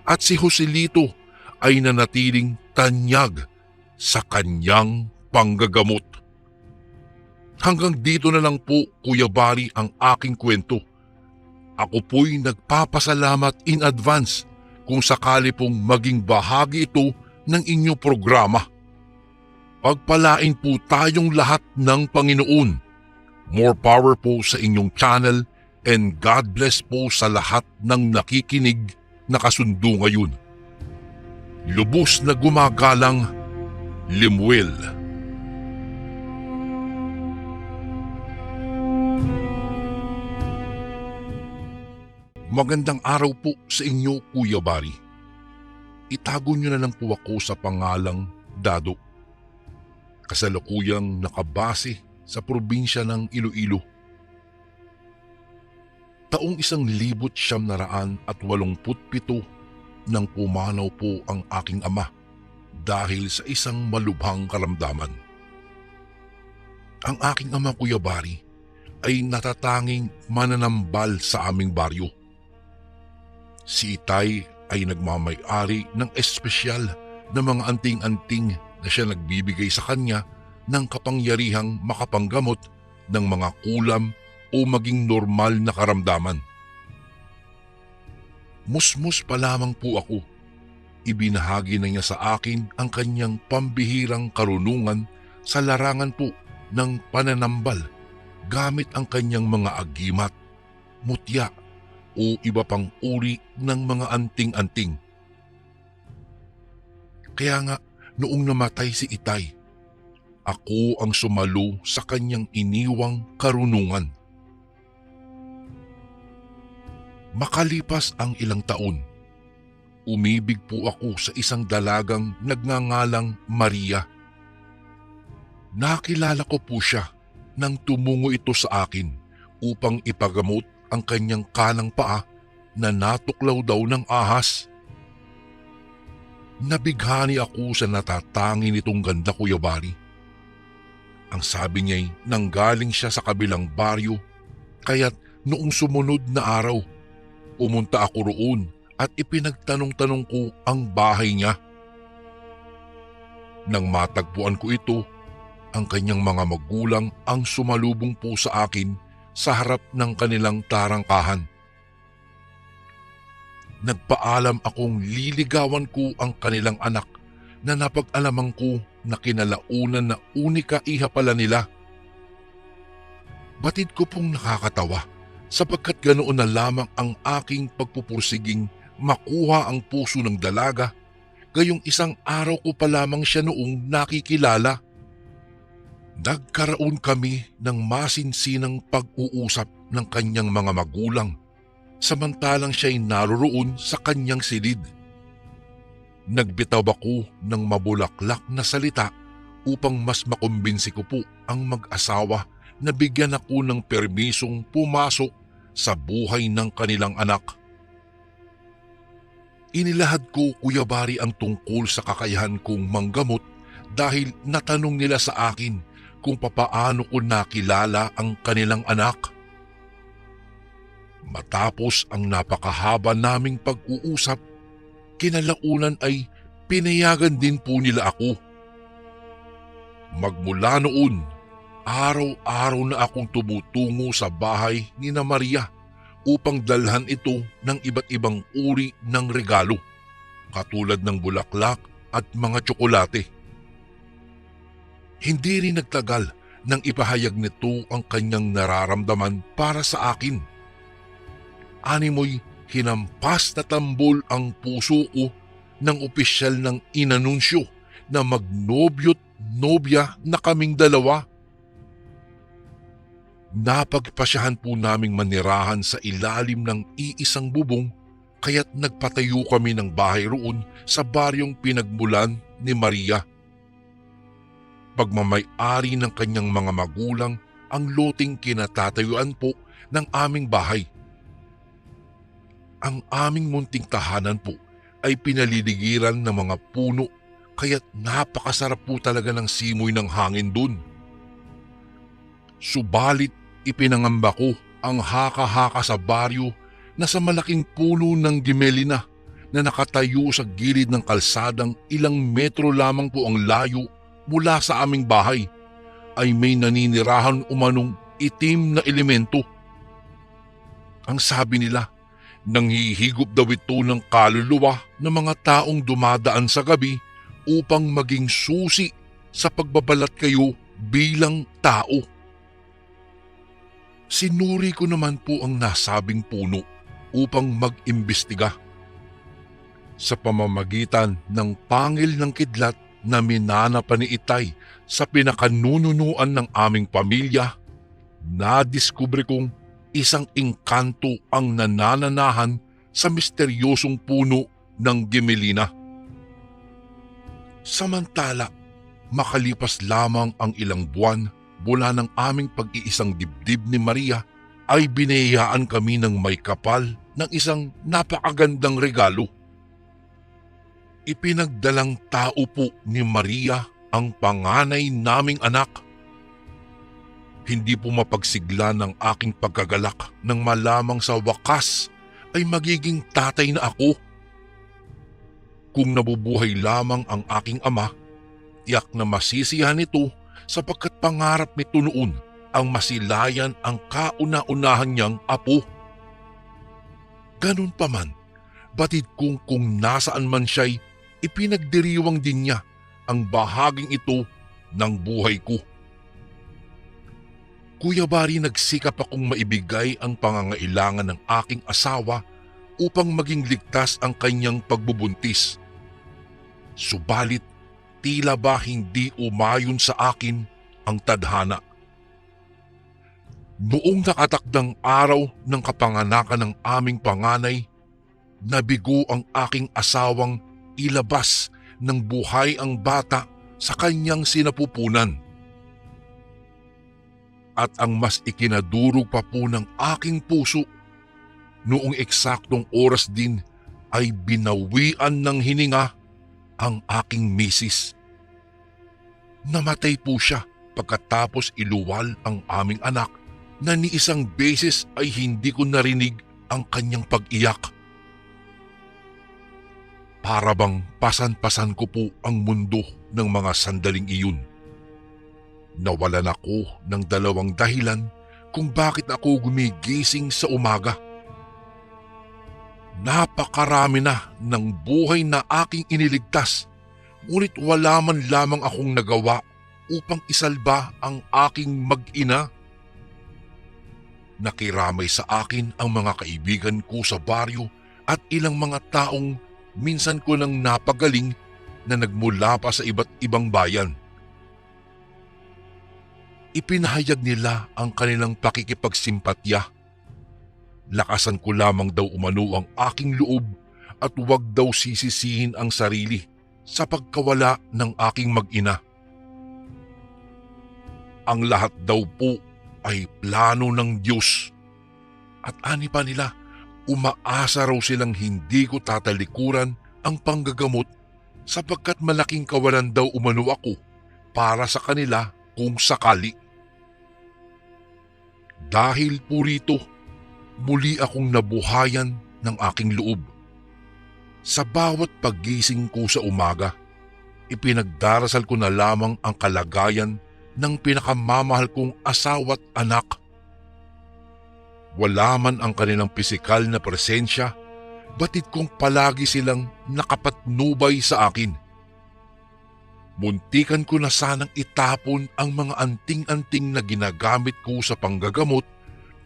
At si Joselito ay nanatiling tanyag sa kanyang panggagamot. Hanggang dito na lang po, Kuya Bari, ang aking kwento. Ako po'y nagpapasalamat in advance kung sakali pong maging bahagi ito ng inyong programa. Pagpalain po tayong lahat ng Panginoon. More power po sa inyong channel and God bless po sa lahat ng nakikinig na kasundo ngayon. Lubos na gumagalang, Limuel. Magandang araw po sa inyo, Kuya Bari. Itago niyo na lang po ako sa pangalang Dado. Kasalukuyang nakabase sa probinsya ng Iloilo. Taong 1987 nang pumanaw po ang aking ama dahil sa isang malubhang karamdaman. Ang aking ama, Kuya Bari, ay natatanging mananambal sa aming baryo. Si Itay ay nagmamay-ari ng espesyal na mga anting-anting na siya nagbibigay sa kanya ng kapangyarihang makapanggamot ng mga kulam o maging normal na karamdaman. Musmus pa lamang po ako, ibinahagi na niya sa akin ang kanyang pambihirang karunungan sa larangan po ng pananambal gamit ang kanyang mga agimat, mutya o iba pang uri ng mga anting-anting. Kaya nga, noong namatay si Itay, ako ang sumalo sa kanyang iniwang karunungan. Makalipas ang ilang taon, umibig po ako sa isang dalagang nagngangalang Maria. Nakilala ko po siya nang tumungo ito sa akin upang ipagamot ang kanyang kanang paa na natuklaw daw ng ahas. Nabighani ako sa natatangi nitong ganda, Kuya Bari. Ang sabi niya'y nanggaling siya sa kabilang baryo, kaya't noong sumunod na araw, pumunta ako roon at ipinagtanong-tanong ko ang bahay niya. Nang matagpuan ko ito, ang kanyang mga magulang ang sumalubong po sa akin sa harap ng kanilang tarangkahan. Nagpaalam akong liligawan ko ang kanilang anak na napag-alaman ko na kinalaunan na unika iha pala nila. Batid ko pong nakakatawa sapagkat ganoon na lamang ang aking pagpupursiging makuha ang puso ng dalaga, gayong isang araw ko pa lamang siya noong nakikilala. Nagkaroon kami ng masinsinang pag-uusap ng kanyang mga magulang, samantalang siya'y naroroon sa kanyang silid. Nagbitaw ako ng mabulaklak na salita upang mas makumbinsi ko po ang mag-asawa na bigyan ako ng permisong pumasok sa buhay ng kanilang anak. Inilahad ko, Kuya Bari, ang tungkol sa kakayahan kong manggamot dahil natanong nila sa akin kung papaano ko nakilala ang kanilang anak. Matapos ang napakahaba naming pag-uusap, kinalaunan ay pinayagan din po nila ako. Magmula noon, araw-araw na akong tumutungo sa bahay ni na Maria upang dalhan ito ng iba't ibang uri ng regalo, katulad ng bulaklak at mga tsokolate. Hindi rin nagtagal nang ipahayag nito ang kanyang nararamdaman para sa akin. Animoy hinampas na tambol ang puso ko nang opisyal ng inanunsyo na magnobyo't nobya na kaming dalawa. Napagpasyahan po naming manirahan sa ilalim ng iisang bubong kaya't nagpatayo kami ng bahay roon sa baryong pinagmulan ni Maria. Pagmamay-ari ng kanyang mga magulang ang loteng kinatatayuan po ng aming bahay. Ang aming munting tahanan po ay pinaliligiran ng mga puno kaya't napakasarap po talaga ng simoy ng hangin dun. Subalit ipinangamba ko ang haka-haka sa baryo na sa malaking puno ng gimelina na nakatayo sa gilid ng kalsadang ilang metro lamang po ang layo mula sa aming bahay ay may naninirahan umanong itim na elemento. Ang sabi nila, nanghihigop daw ito ng kaluluwa ng mga taong dumadaan sa gabi upang maging susi sa pagbabalat kayo bilang tao. Sinuri ko naman po ang nasabing puno upang mag-imbestiga. Sa pamamagitan ng pangil ng kidlat na minana pa ni Itay sa pinakanununuan ng aming pamilya, nadiskubre kong isang engkanto ang nanananahan sa misteryosong puno ng Gimelina. Samantala, makalipas lamang ang ilang buwan mula ng aming pag-iisang dibdib ni Maria ay binayaan kami ng may kapal ng isang napakagandang regalo. Ipinagdalang tao po ni Maria ang panganay naming anak. Hindi po mapagsigla ng aking pagkagalak nang malamang sa wakas ay magiging tatay na ako. Kung nabubuhay lamang ang aking ama, tiyak na masisiyahan ito sapagkat pangarap nito noon ang masilayan ang kauna-unahan niyang apo. Ganun pa man, batid kong kung nasaan man siya'y ipinagdiriwang din niya ang bahaging ito ng buhay ko. Kuya Bari, nagsikap akong maibigay ang pangangailangan ng aking asawa upang maging ligtas ang kanyang pagbubuntis. Subalit, tila ba hindi umayon sa akin ang tadhana. Noong nakatakdang araw ng kapanganakan ng aming panganay, nabigo ang aking asawang ilabas ng buhay ang bata sa kanyang sinapupunan. At ang mas ikinadurog pa po ng aking puso, noong eksaktong oras din ay binawian ng hininga ang aking misis. Namatay po siya pagkatapos iluwal ang aming anak na ni isang beses ay hindi ko narinig ang kanyang pag-iyak. Para bang pasan-pasan ko po ang mundo ng mga sandaling iyon. Nawalan ako ng dalawang dahilan kung bakit ako gumigising sa umaga. Napakarami na ng buhay na aking iniligtas, ngunit wala man lamang akong nagawa upang isalba ang aking mag-ina. Nakiramay sa akin ang mga kaibigan ko sa baryo at ilang mga taong minsan ko nang napagaling na nagmula pa sa iba't ibang bayan. Ipinahayag nila ang kanilang pakikipagsimpatya. Lakasan ko lamang daw umano ang aking loob at huwag daw sisisihin ang sarili sa pagkawala ng aking mag-ina. Ang lahat daw po ay plano ng Diyos. At ani pa nila, umaasa raw silang hindi ko tatalikuran ang panggagamot sapagkat malaking kawalan daw umano ako para sa kanila kung sakali. Dahil po rito, muli akong nabuhayan ng aking loob. Sa bawat paggising ko sa umaga, ipinagdarasal ko na lamang ang kalagayan ng pinakamamahal kong asawa't anak. Wala man ang kanilang pisikal na presensya, batid kong palagi silang nakapatnubay sa akin. Muntikan ko na sanang itapon ang mga anting-anting na ginagamit ko sa panggagamot,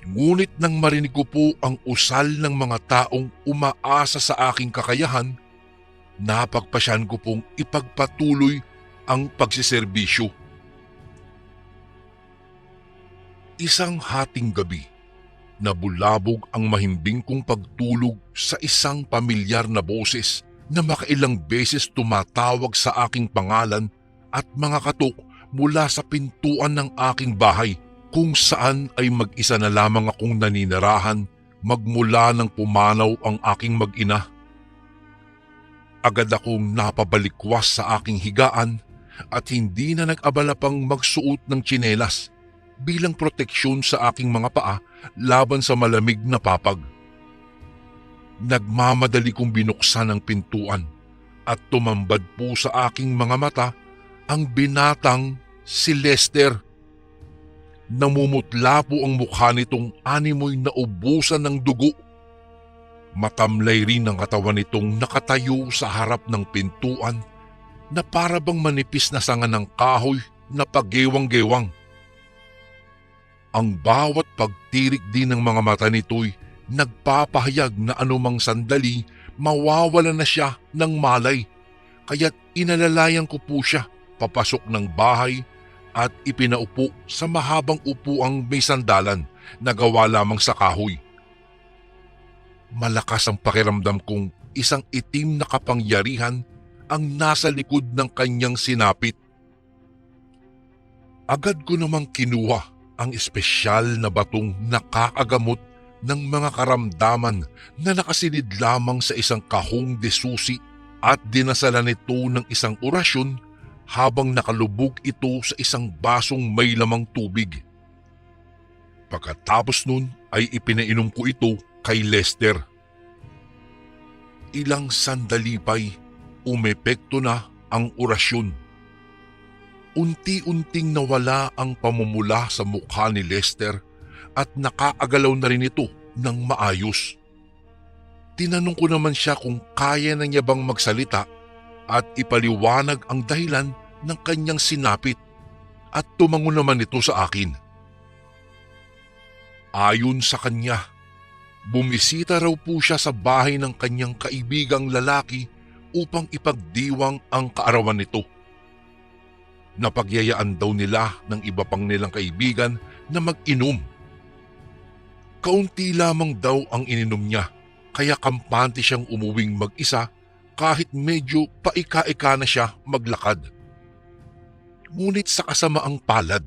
ngunit nang marinig ko po ang usal ng mga taong umaasa sa aking kakayahan, napagpasyan ko pong ipagpatuloy ang pagsiserbisyo. Isang hating gabi, nabulabog ang mahimbing kong pagtulog sa isang pamilyar na boses na makailang beses tumatawag sa aking pangalan at mga katok mula sa pintuan ng aking bahay kung saan ay mag-isa na lamang akong naninirahan magmula nang pumanaw ang aking mag-ina. Agad akong napabalikwas sa aking higaan at hindi na nag-abala pang magsuot ng tsinelas bilang proteksyon sa aking mga paa laban sa malamig na papag. Nagmamadali kong binuksan ang pintuan at tumambad po sa aking mga mata ang binatang si Lester. Namumutla po ang mukha nitong animoy na ubusan ng dugo. Matamlay rin ang katawan nitong nakatayo sa harap ng pintuan na para bang manipis na sanga ng kahoy na paggewang-gewang. Ang bawat pagtirik din ng mga mata nito'y nagpapahayag na anumang sandali mawawala na siya ng malay, kaya't inalalayan ko po siya papasok ng bahay at ipinaupo sa mahabang upuang may sandalan na gawa lamang sa kahoy. Malakas ang pakiramdam kong isang itim na kapangyarihan ang nasa likod ng kanyang sinapit. Agad ko namang kinuha ang espesyal na batong nakakagamot ng mga karamdaman na nakasilid lamang sa isang kahong de susi at dinasalan nito ng isang orasyon habang nakalubog ito sa isang basong may lamang tubig. Pagkatapos nun ay ipinainom ko ito kay Lester. Ilang sandali pa'y umepekto na ang orasyon. Unti-unting nawala ang pamumula sa mukha ni Lester at nakaagalaw na rin ito ng maayos. Tinanong ko naman siya kung kaya na niya bang magsalita at ipaliwanag ang dahilan ng kanyang sinapit at tumango naman ito sa akin. Ayon sa kanya, bumisita raw po siya sa bahay ng kanyang kaibigang lalaki upang ipagdiwang ang kaarawan nito. Napagyayaan daw nila ng iba pang nilang kaibigan na mag-inom. Kaunti lamang daw ang ininom niya, kaya kampante siyang umuwing mag-isa kahit medyo paika-ika na siya maglakad. Ngunit sa kasamaang palad,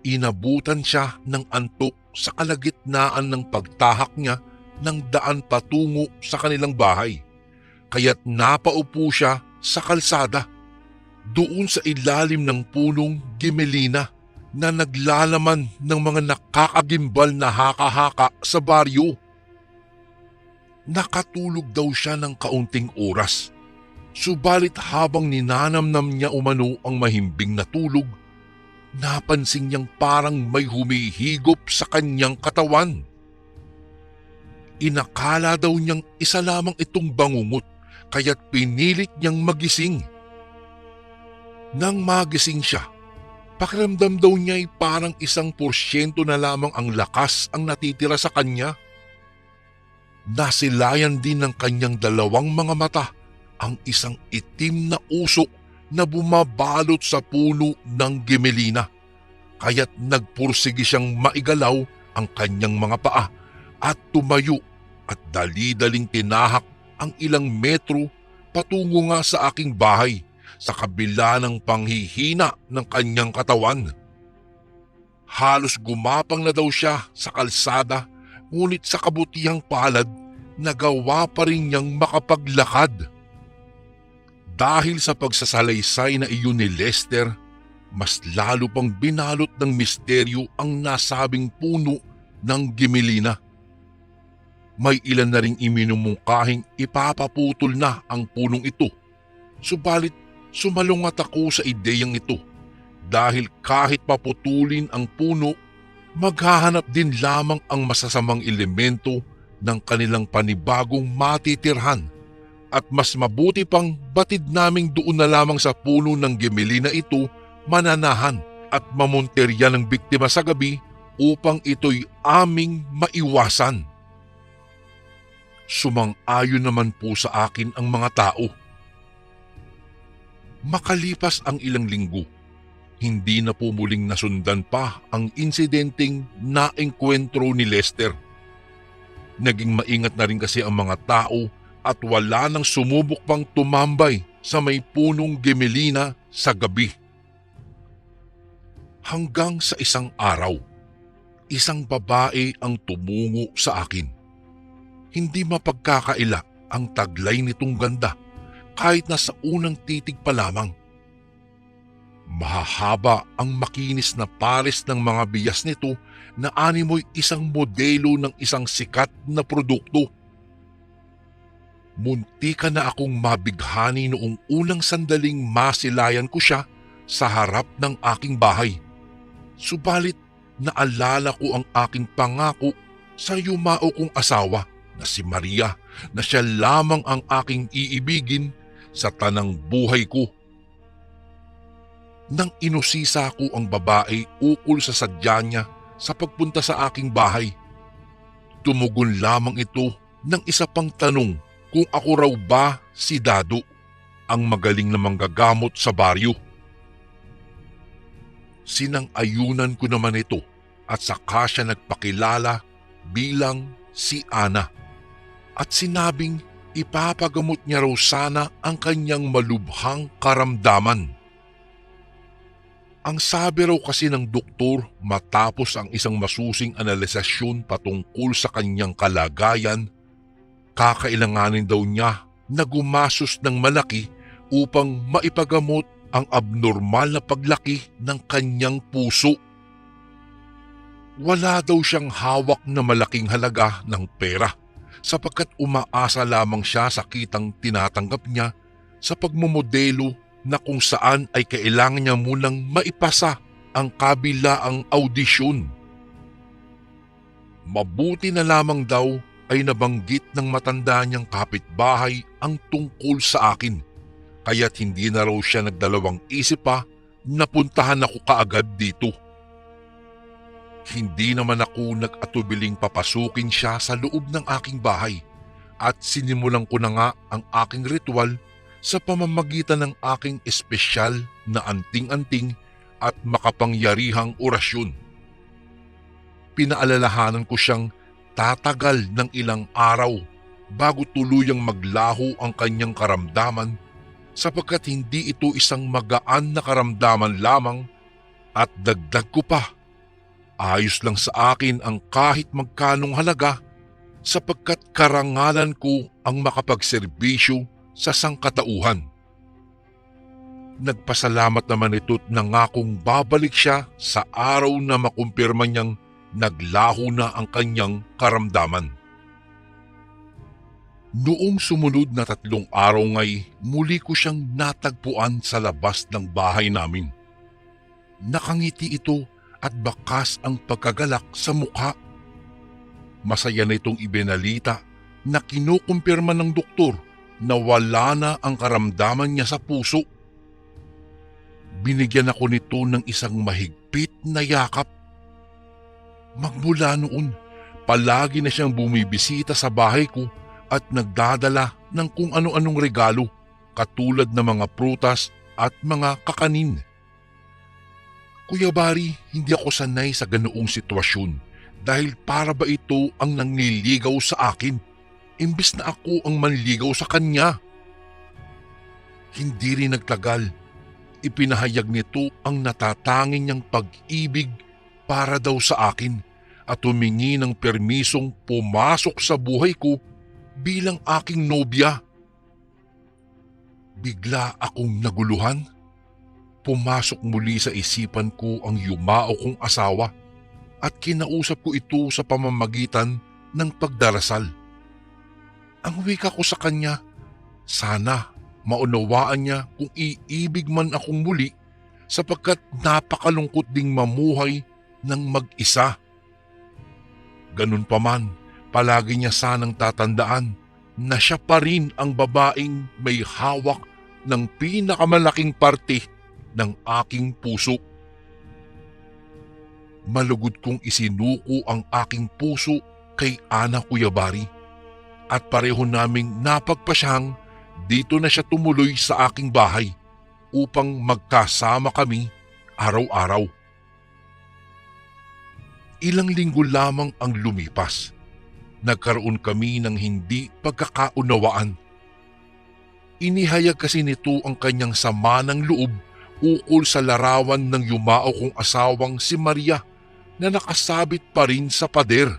inabutan siya ng antok sa kalagitnaan ng pagtahak niya ng daan patungo sa kanilang bahay, kaya't napaupo siya sa kalsada doon sa ilalim ng punong gimelina na naglalaman ng mga nakakagimbal na haka-haka sa baryo. Nakatulog daw siya ng kaunting oras, subalit habang ninanamnam niya umano ang mahimbing na tulog, napansin niyang parang may humihigop sa kanyang katawan. Inakala daw niyang isa lamang itong bangungot, kaya't pinilit niyang magising. Nang magising siya, pakiramdam daw niya ay parang 1% na lamang ang lakas ang natitira sa kanya. Nasilayan din ng kanyang dalawang mga mata ang isang itim na usok na bumabalot sa puno ng gimelina, kaya't nagpursigi siyang maigalaw ang kanyang mga paa at tumayo at dali-daling tinahak ang ilang metro patungo nga sa aking bahay sa kabila ng panghihina ng kanyang katawan. Halos gumapang na daw siya sa kalsada, ngunit sa kabutihang palad nagawa pa rin niyang makapaglakad. Dahil sa pagsasalaysay na iyon ni Lester, mas lalo pang binalot ng misteryo ang nasabing puno ng gimelina. May ilan na ring iminumungkahing ipapaputol na ang punong ito, subalit sumalungat ako sa ideyang ito dahil kahit paputulin ang puno, maghahanap din lamang ang masasamang elemento ng kanilang panibagong matitirhan at mas mabuti pang batid naming doon na lamang sa puno ng gimelina ito mananahan at mamonterya ng biktima sa gabi upang ito'y aming maiwasan. Sumang-ayon naman po sa akin ang mga tao. Makalipas ang ilang linggo, hindi na po muling nasundan pa ang insidenteng naengkwentro ni Lester. Naging maingat na rin kasi ang mga tao at wala nang sumubok pang tumambay sa may punong gemelina sa gabi. Hanggang sa isang araw, isang babae ang tumungo sa akin. Hindi mapagkakaila ang taglay nitong ganda kahit na sa unang titig pa lamang. Mahahaba ang makinis na pares ng mga bias nito na animoy isang modelo ng isang sikat na produkto. Muntika na akong mabighani noong unang sandaling masilayan ko siya sa harap ng aking bahay. Subalit naalala ko ang aking pangako sa yumao kong asawa na si Maria na siya lamang ang aking iibigin sa tanang buhay ko. Nang inusisa ko ang babae ukol sa sadya niya sa pagpunta sa aking bahay, tumugon lamang ito ng isa pang tanong kung ako raw ba si Dado, ang magaling na manggagamot sa baryo. Sinang-ayunan ko naman ito at saka siya nagpakilala bilang si Ana at sinabing ipapagamot niya raw sana ang kanyang malubhang karamdaman. Ang sabi raw kasi ng doktor matapos ang isang masusing analisasyon patungkol sa kanyang kalagayan, kakailanganin daw niya na gumasos ng malaki upang maipagamot ang abnormal na paglaki ng kanyang puso. Wala daw siyang hawak na malaking halaga ng pera sapagkat umaasa lamang siya sa kitang tinatanggap niya sa pagmomodelo na kung saan ay kailangan niya munang maipasa ang kabilaang audisyon. Mabuti na lamang daw ay nabanggit ng matanda niyang kapitbahay ang tungkol sa akin, kaya't hindi na raw siya nagdalawang isip pa na puntahan ako kaagad dito. Hindi naman ako nag-atubiling papasukin siya sa loob ng aking bahay at sinimulan ko na nga ang aking ritual sa pamamagitan ng aking espesyal na anting-anting at makapangyarihang orasyon. Pinaalalahanan ko siyang tatagal ng ilang araw bago tuluyang maglaho ang kanyang karamdaman sapagkat hindi ito isang magaan na karamdaman lamang at dagdag ko pa, ayos lang sa akin ang kahit magkanong halaga sapagkat karangalan ko ang makapagserbisyo sa sangkatauhan. Nagpasalamat naman ito't nangakong babalik siya sa araw na makumpirma niyang naglaho na ang kanyang karamdaman. Noong sumunod na 3 araw nga'y muli ko siyang natagpuan sa labas ng bahay namin. Nakangiti ito at bakas ang pagkagalak sa mukha. Masaya na itong ibinalita na kinukumpirma ng doktor na wala na ang karamdaman niya sa puso. Binigyan ako nito ng isang mahigpit na yakap. Magmula noon, palagi na siyang bumibisita sa bahay ko at nagdadala ng kung ano-anong regalo katulad ng mga prutas at mga kakanin. Kuya Bari, hindi ako sanay sa ganoong sitwasyon dahil para ba ito ang nangliligaw sa akin? Imbis na ako ang manligaw sa kanya. Hindi rin nagtagal, ipinahayag nito ang natatanging niyang pag-ibig para daw sa akin at humingi ng permisong pumasok sa buhay ko bilang aking nobya. Bigla akong naguluhan. Pumasok muli sa isipan ko ang yumao kong asawa at kinausap ko ito sa pamamagitan ng pagdarasal. Ang wika ko sa kanya, sana maunawaan niya kung iibig man akong muli sapagkat napakalungkot ding mamuhay ng mag-isa. Ganun pa man, palagi niya sanang tatandaan na siya pa rin ang babaeng may hawak ng pinakamalaking parte ng aking puso. Malugod kong isinuko ang aking puso kay Ana, Kuya Bari. At pareho naming napagpasyang dito na siya tumuloy sa aking bahay upang magkasama kami araw-araw. Ilang linggo lamang ang lumipas. Nagkaroon kami ng hindi pagkakaunawaan. Inihayag kasi nito ang kanyang sama ng loob ukol sa larawan ng yumao kong asawang si Maria na nakasabit pa rin sa pader.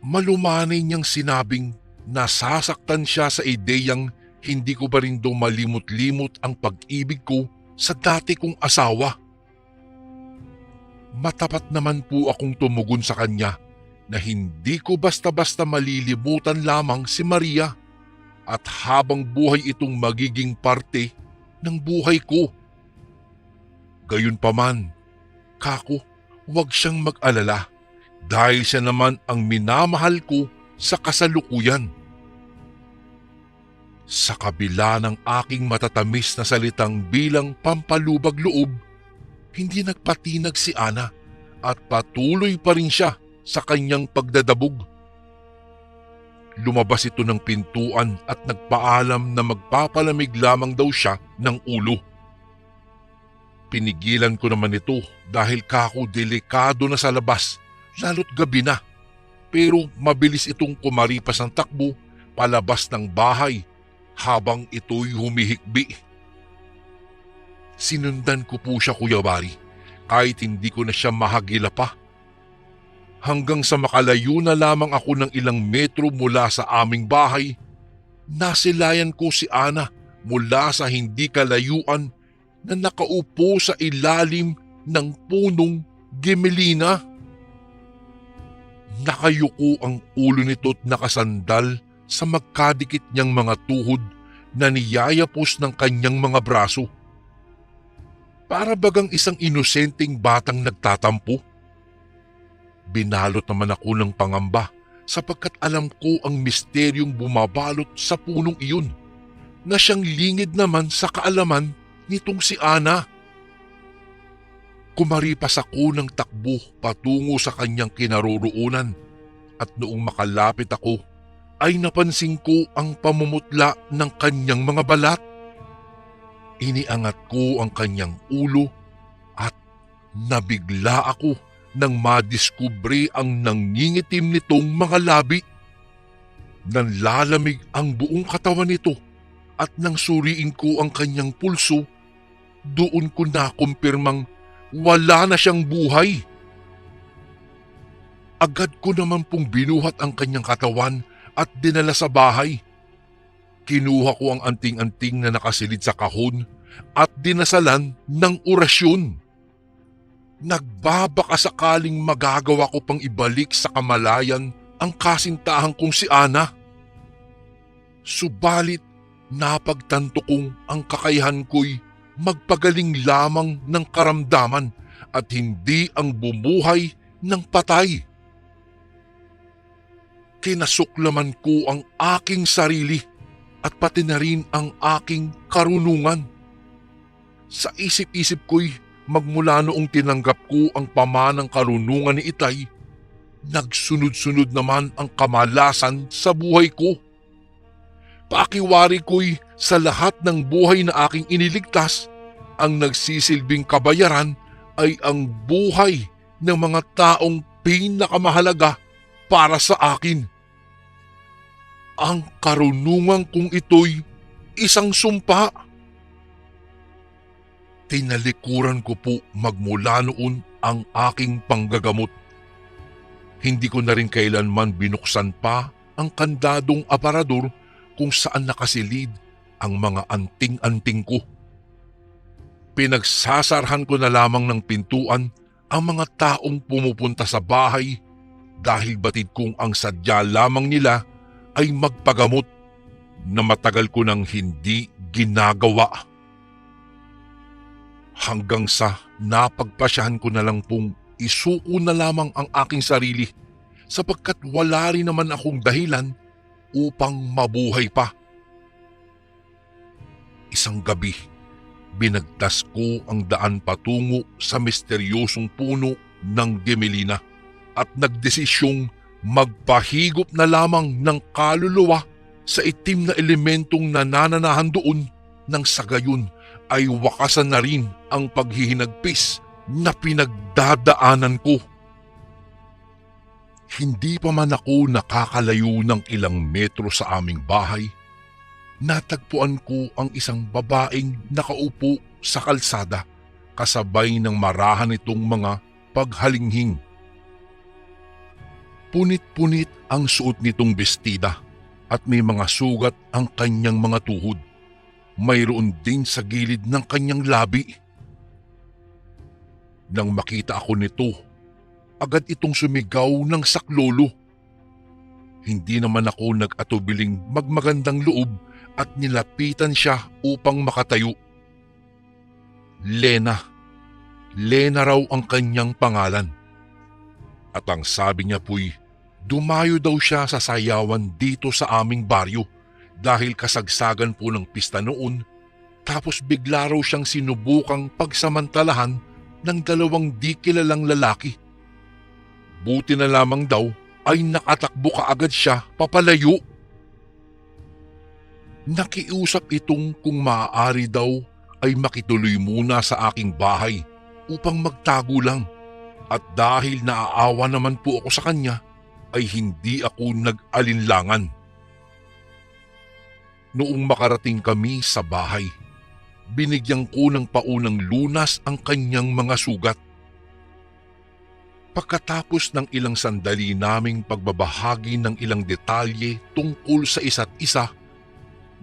Malumanay niyang sinabing nasasaktan siya sa ideyang hindi ko ba rin daw malimot-limot ang pag-ibig ko sa dati kong asawa. Matapat naman po akong tumugon sa kanya na hindi ko basta-basta malilimutan lamang si Maria at habang buhay itong magiging parte ng buhay ko. Gayunpaman, kako, huwag siyang mag-alala dahil siya naman ang minamahal ko sa kasalukuyan. Sa kabila ng aking matatamis na salitang bilang pampalubag loob, hindi nagpatinag si Ana at patuloy pa rin siya sa kanyang pagdadabog. Lumabas ito ng pintuan at nagpaalam na magpapalamig lamang daw siya ng ulo. Pinigilan ko naman ito dahil kako delikado na sa labas, lalo't gabi na. Pero mabilis itong kumaripas ng takbo palabas ng bahay habang ito'y humihikbi. Sinundan ko po siya, Kuya Bari, kahit hindi ko na siya mahagila pa. Hanggang sa makalayo na lamang ako ng ilang metro mula sa aming bahay, nasilayan ko si Ana mula sa hindi kalayuan na nakaupo sa ilalim ng punong gemelina. Nakayuko ang ulo nito't nakasandal sa magkadikit niyang mga tuhod na niyayapos ng kanyang mga braso. Para bagang isang inosenteng batang nagtatampo. Binalot naman ako ng pangamba sapagkat alam ko ang misteryong bumabalot sa punong iyon na siyang lingid naman sa kaalaman nitong si Ana. Kumaripas ako ng takbo patungo sa kanyang kinaroroonan at noong makalapit ako ay napansin ko ang pamumutla ng kanyang mga balat. Iniangat ko ang kanyang ulo at nabigla ako nang madiskubre ang nangingitim nitong mga labi. Nanlalamig ang buong katawan nito at nang suriin ko ang kanyang pulso, doon ko nakumpirmang wala na siyang buhay. Agad ko naman pong binuhat ang kanyang katawan at dinala sa bahay. Kinuha ko ang anting-anting na nakasilid sa kahon at dinasalan ng orasyon. Nagbabaka sakaling magagawa ko pang ibalik sa kamalayan ang kasintahan kong si Ana. Subalit napagtanto kong ang kakayahan ko'y magpagaling lamang ng karamdaman at hindi ang bumuhay ng patay. Kinasuklaman ko ang aking sarili at pati na rin ang aking karunungan. Sa isip-isip ko'y magmula noong tinanggap ko ang pamanang karunungan ni Itay, nagsunod-sunod naman ang kamalasan sa buhay ko. Pakiwari ko'y sa lahat ng buhay na aking iniligtas, ang nagsisilbing kabayaran ay ang buhay ng mga taong pinakamahalaga para sa akin. Ang karunungan kong ito'y isang sumpa. Tinalikuran ko po magmula noon ang aking panggagamot. Hindi ko na rin kailanman binuksan pa ang kandadong aparador kung saan nakasilid ang mga anting-anting ko. Pinagsasarhan ko na lamang ng pintuan ang mga taong pumupunta sa bahay dahil batid kong ang sadya lamang nila ay magpagamot na matagal ko nang hindi ginagawa. Hanggang sa napagpasyahan ko na lang pong isuko na lamang ang aking sarili sapagkat wala rin naman akong dahilan upang mabuhay pa. Isang gabi, binagtas ko ang daan patungo sa misteryosong puno ng gemelina at nagdesisyong magpahigop na lamang ng kaluluwa sa itim na elementong nanananahan doon nang sa gayon ay wakasan na rin ang paghihinagpis na pinagdadaanan ko. Hindi pa man ako nakakalayo ng ilang metro sa aming bahay, natagpuan ko ang isang babaeng nakaupo sa kalsada kasabay ng marahan nitong mga paghalinghing. Punit-punit ang suot nitong bestida at may mga sugat ang kanyang mga tuhod. Mayroon din sa gilid ng kanyang labi. Nang makita ako nito, agad itong sumigaw ng saklolo. Hindi naman ako nag-atubiling magmagandang loob at nilapitan siya upang makatayo. Lena. Lena raw ang kanyang pangalan. At ang sabi niya po'y dumayo daw siya sa sayawan dito sa aming baryo dahil kasagsagan po ng pista noon, tapos bigla raw siyang sinubukang pagsamantalahan ng dalawang di kilalang lalaki. Buti na lamang daw ay nakatakbo kaagad siya papalayo. Nakiusap itong kung maaari daw ay makituloy muna sa aking bahay upang magtago lang, at dahil naaawa naman po ako sa kanya ay hindi ako nag-alinlangan. Noong makarating kami sa bahay, binigyan ko ng paunang lunas ang kanyang mga sugat. Pagkatapos ng ilang sandali naming pagbabahagi ng ilang detalye tungkol sa isa't isa,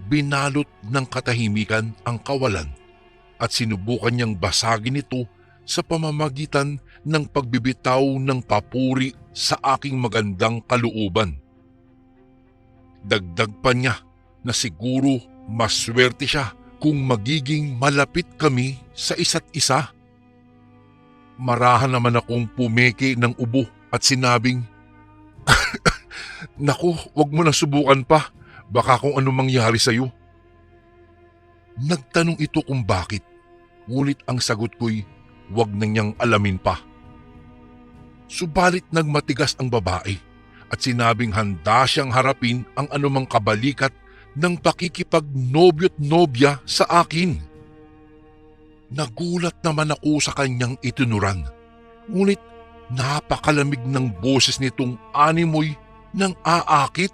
binalot ng katahimikan ang kawalan at sinubukan niyang basagin ito sa pamamagitan ng pagbibitaw ng papuri sa aking magandang kalooban. Dagdag pa niya na siguro maswerte siya kung magiging malapit kami sa isa't isa. Marahan naman akong pumeke ng ubo at sinabing, "Naku, wag mo na subukan pa. Baka kung ano mangyari sa'yo." Nagtanong ito kung bakit, ngunit ang sagot ko'y wag na niyang alamin pa. Subalit nagmatigas ang babae at sinabing handa siyang harapin ang anumang kabalikat ng pakikipag-nobyo't nobya sa akin. Nagulat naman ako sa kanyang itinuran, ngunit napakalamig ng boses nitong animoy ng aakit.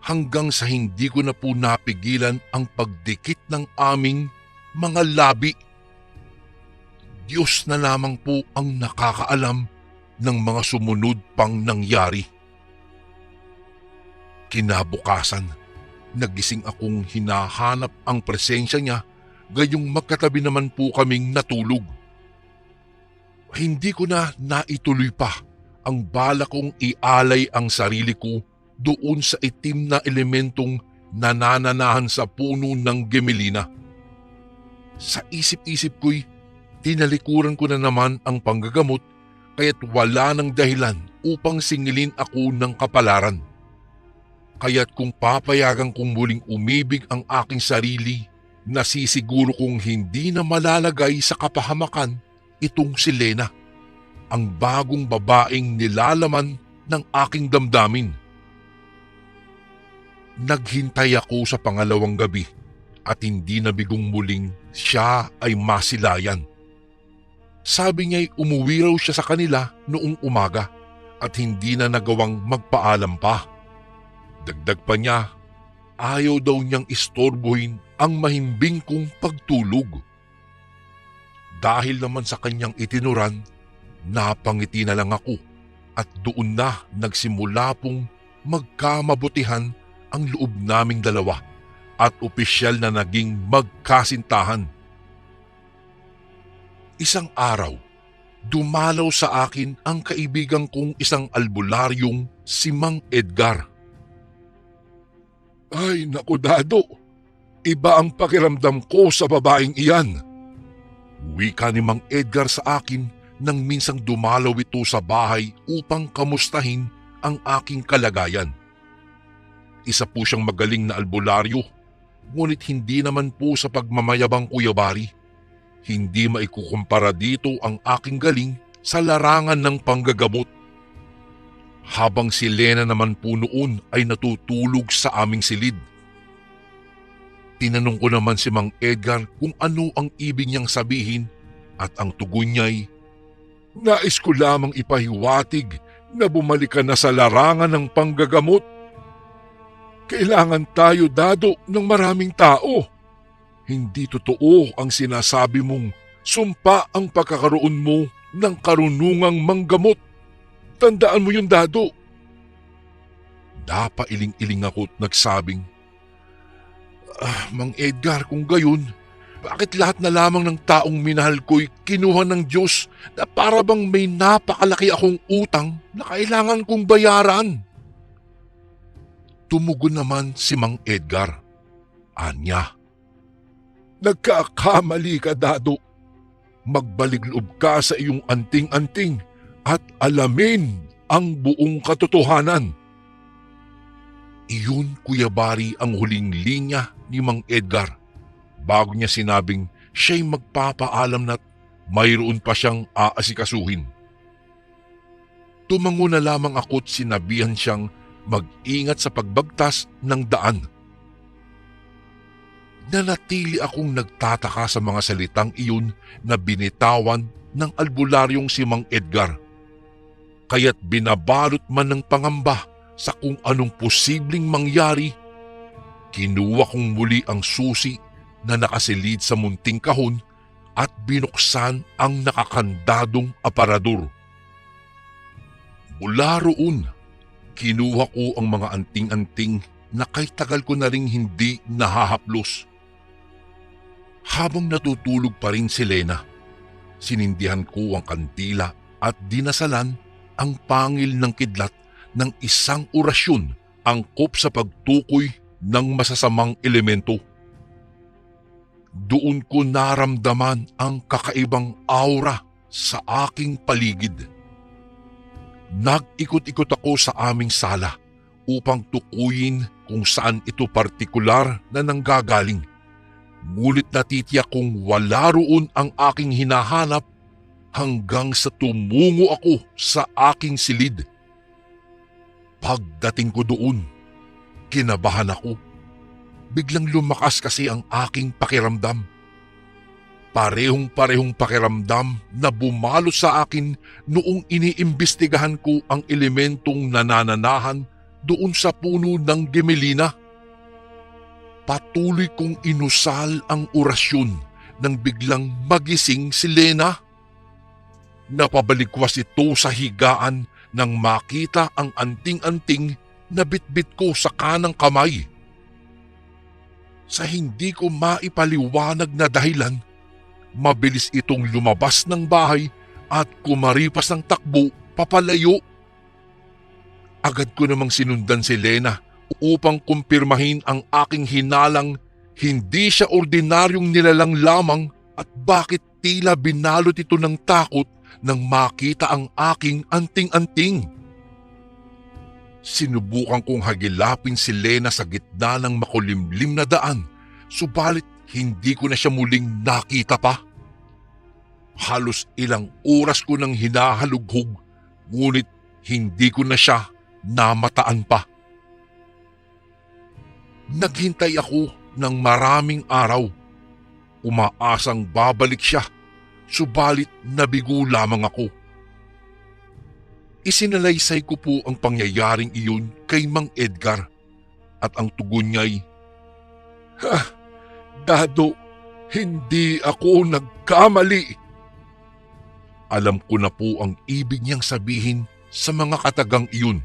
Hanggang sa hindi ko na po napigilan ang pagdikit ng aming mga labi. Diyos na lamang po ang nakakaalam ng mga sumunod pang nangyari. Kinabukasan, nagising akong hinahanap ang presensya niya, gayong magkatabi naman po kaming natulog. Hindi ko na naituloy pa ang bala kong ialay ang sarili ko doon sa itim na elementong nanananahan sa puno ng gemelina. Sa isip-isip ko'y tinalikuran ko na naman ang panggagamot, kaya't wala ng dahilan upang singilin ako ng kapalaran. Kaya't kung papayagan kong muling umibig ang aking sarili, nasisiguro kong hindi na malalagay sa kapahamakan itong si Lena, ang bagong babaeng nilalaman ng aking damdamin. Naghintay ako sa pangalawang gabi at hindi nabigong muling siya ay masilayan. Sabi niya'y umuwi raw siya sa kanila noong umaga at hindi na nagawang magpaalam pa. Dagdag pa niya, ayaw daw niyang istorbohin ang mahimbing kong pagtulog. Dahil naman sa kanyang itinuran, napangiti na lang ako at doon na nagsimula pong magkamabutihan ang loob naming dalawa at opisyal na naging magkasintahan. Isang araw, dumalaw sa akin ang kaibigan kong isang albularyong si Mang Edgar. "Ay naku Dado, iba ang pakiramdam ko sa babaeng iyan," wika ni Mang Edgar sa akin nang minsang dumalaw ito sa bahay upang kamustahin ang aking kalagayan. Isa po siyang magaling na albularyo, ngunit hindi naman po sa pagmamayabang kuyabari. Hindi maikukumpara dito ang aking galing sa larangan ng panggagamot. Habang si Lena naman po noon ay natutulog sa aming silid. Tinanong ko naman si Mang Edgar kung ano ang ibig niyang sabihin at ang tugon niya'y, "Nais ko lamang ipahiwatig na bumalik ka na sa larangan ng panggagamot. Kailangan tayo, Dado, ng maraming tao. Hindi totoo ang sinasabi mong sumpa ang pagkakaroon mo ng karunungang manggamot. Tandaan mo yun, Dado." Napailing-iling ako at nagsabing, Mang Edgar, kung gayon, bakit lahat na lamang ng taong minahal ko'y kinuha ng Diyos na para bang may napakalaki akong utang na kailangan kong bayaran?" Tumugon naman si Mang Edgar. Anya, "Nagkakamali ka, Dado. Magbalik loob ka sa iyong anting-anting at alamin ang buong katotohanan." Iyon, Kuya Bari, ang huling linya ni Mang Edgar bago niya sinabing siya'y magpapaalam na't mayroon pa siyang aasikasuhin. Tumango na lamang ako't sinabihan siyang mag-ingat sa pagbagtas ng daan. Nanatili akong nagtataka sa mga salitang iyon na binitawan ng albularyong si Mang Edgar. Kaya't binabalot man ng pangamba sa kung anong posibleng mangyari, kinuha kong muli ang susi na nakasilid sa munting kahon at binuksan ang nakakandadong aparador. Mula roon, kinuha ko ang mga anting-anting na kay tagal ko na ring hindi nahahaplos. Habang natutulog pa rin si Lena, sinindihan ko ang kandila at dinasalan ang pangil ng kidlat ng isang orasyon angkop sa pagtukoy ng masasamang elemento. Doon ko naramdaman ang kakaibang aura sa aking paligid. Nag-ikot-ikot ako sa aming sala upang tukuyin kung saan ito partikular na nanggagaling. Ngunit natitiyak kong wala roon ang aking hinahanap hanggang sa tumungo ako sa aking silid. Pagdating ko doon, kinabahan ako. Biglang lumakas kasi ang aking pakiramdam. Parehong-parehong pakiramdam na bumalo sa akin noong iniimbestigahan ko ang elementong nanananahan doon sa puno ng gemelina. Patuloy kong inusal ang orasyon nang biglang magising si Lena. Napabaligwas ito sa higaan nang makita ang anting-anting na bitbit ko sa kanang kamay. Sa hindi ko maipaliwanag na dahilan, mabilis itong lumabas ng bahay at kumaripas ng takbo papalayo. Agad ko namang sinundan si Lena upang kumpirmahin ang aking hinalang hindi siya ordinaryong nilalang lamang at bakit tila binalot ito ng takot nang makita ang aking anting-anting. Sinubukan kong hagilapin si Lena sa gitna ng makulimlim na daan, subalit hindi ko na siya muling nakita pa. Halos ilang oras ko nang hinahalughog, ngunit hindi ko na siya namataan pa. Naghintay ako ng maraming araw, umaasang babalik siya, subalit nabigo lamang ako. Isinalaysay ko po ang pangyayaring iyon kay Mang Edgar at ang tugon niya'y, Dado, hindi ako nagkamali." Alam ko na po ang ibig niyang sabihin sa mga katagang iyon.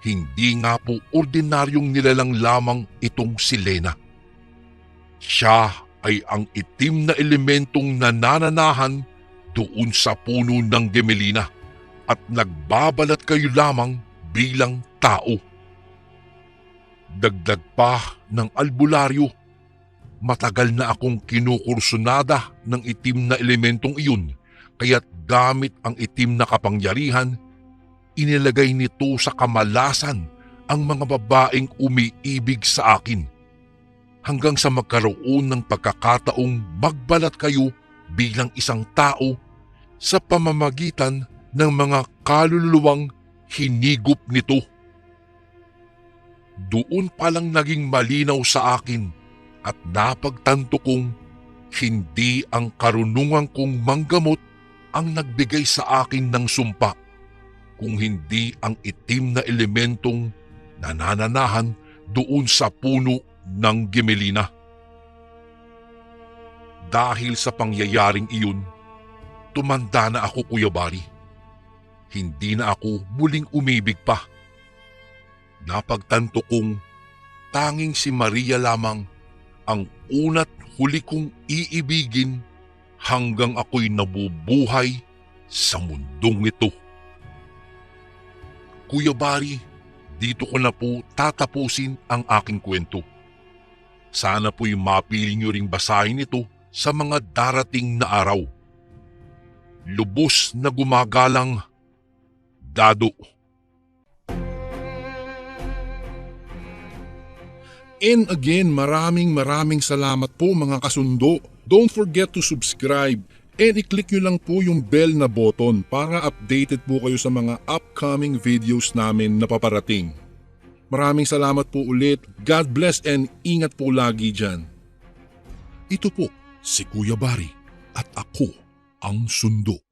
Hindi nga po ordinaryong nilalang lamang itong si Lena. Siya ay ang itim na elementong nanananahan doon sa puno ng gemelina at nagbabalat kayo lamang bilang tao. Dagdag pa ng albularyo, matagal na akong kinukursunada ng itim na elementong iyon, kaya't gamit ang itim na kapangyarihan, inilagay nito sa kamalasan ang mga babaeng umiibig sa akin, hanggang sa magkaroon ng pagkakataong magbalat kayo bilang isang tao sa pamamagitan ng mga kaluluwang hinigop nito. Doon palang naging malinaw sa akin at napagtanto kong hindi ang karunungan kong manggamot ang nagbigay sa akin ng sumpa, kung hindi ang itim na elementong nanananahan doon sa puno ng Gimelina. Dahil sa pangyayaring iyon, tumanda na ako, Kuya Bari. Hindi na ako muling umibig pa. Napagtanto kong tanging si Maria lamang ang una't huli kong iibigin hanggang ako'y nabubuhay sa mundong ito. Kuya Bari, dito ko na po tatapusin ang aking kwento. Sana po'y mapili niyo ring basahin ito sa mga darating na araw. Lubos na gumagalang, Dado. And again, maraming salamat po mga kasundo. Don't forget to subscribe and i-click nyo lang po yung bell na button para updated po kayo sa mga upcoming videos namin na paparating. Maraming salamat po ulit. God bless and ingat po lagi dyan. Ito po si Kuya Bari at ako ang Sundo.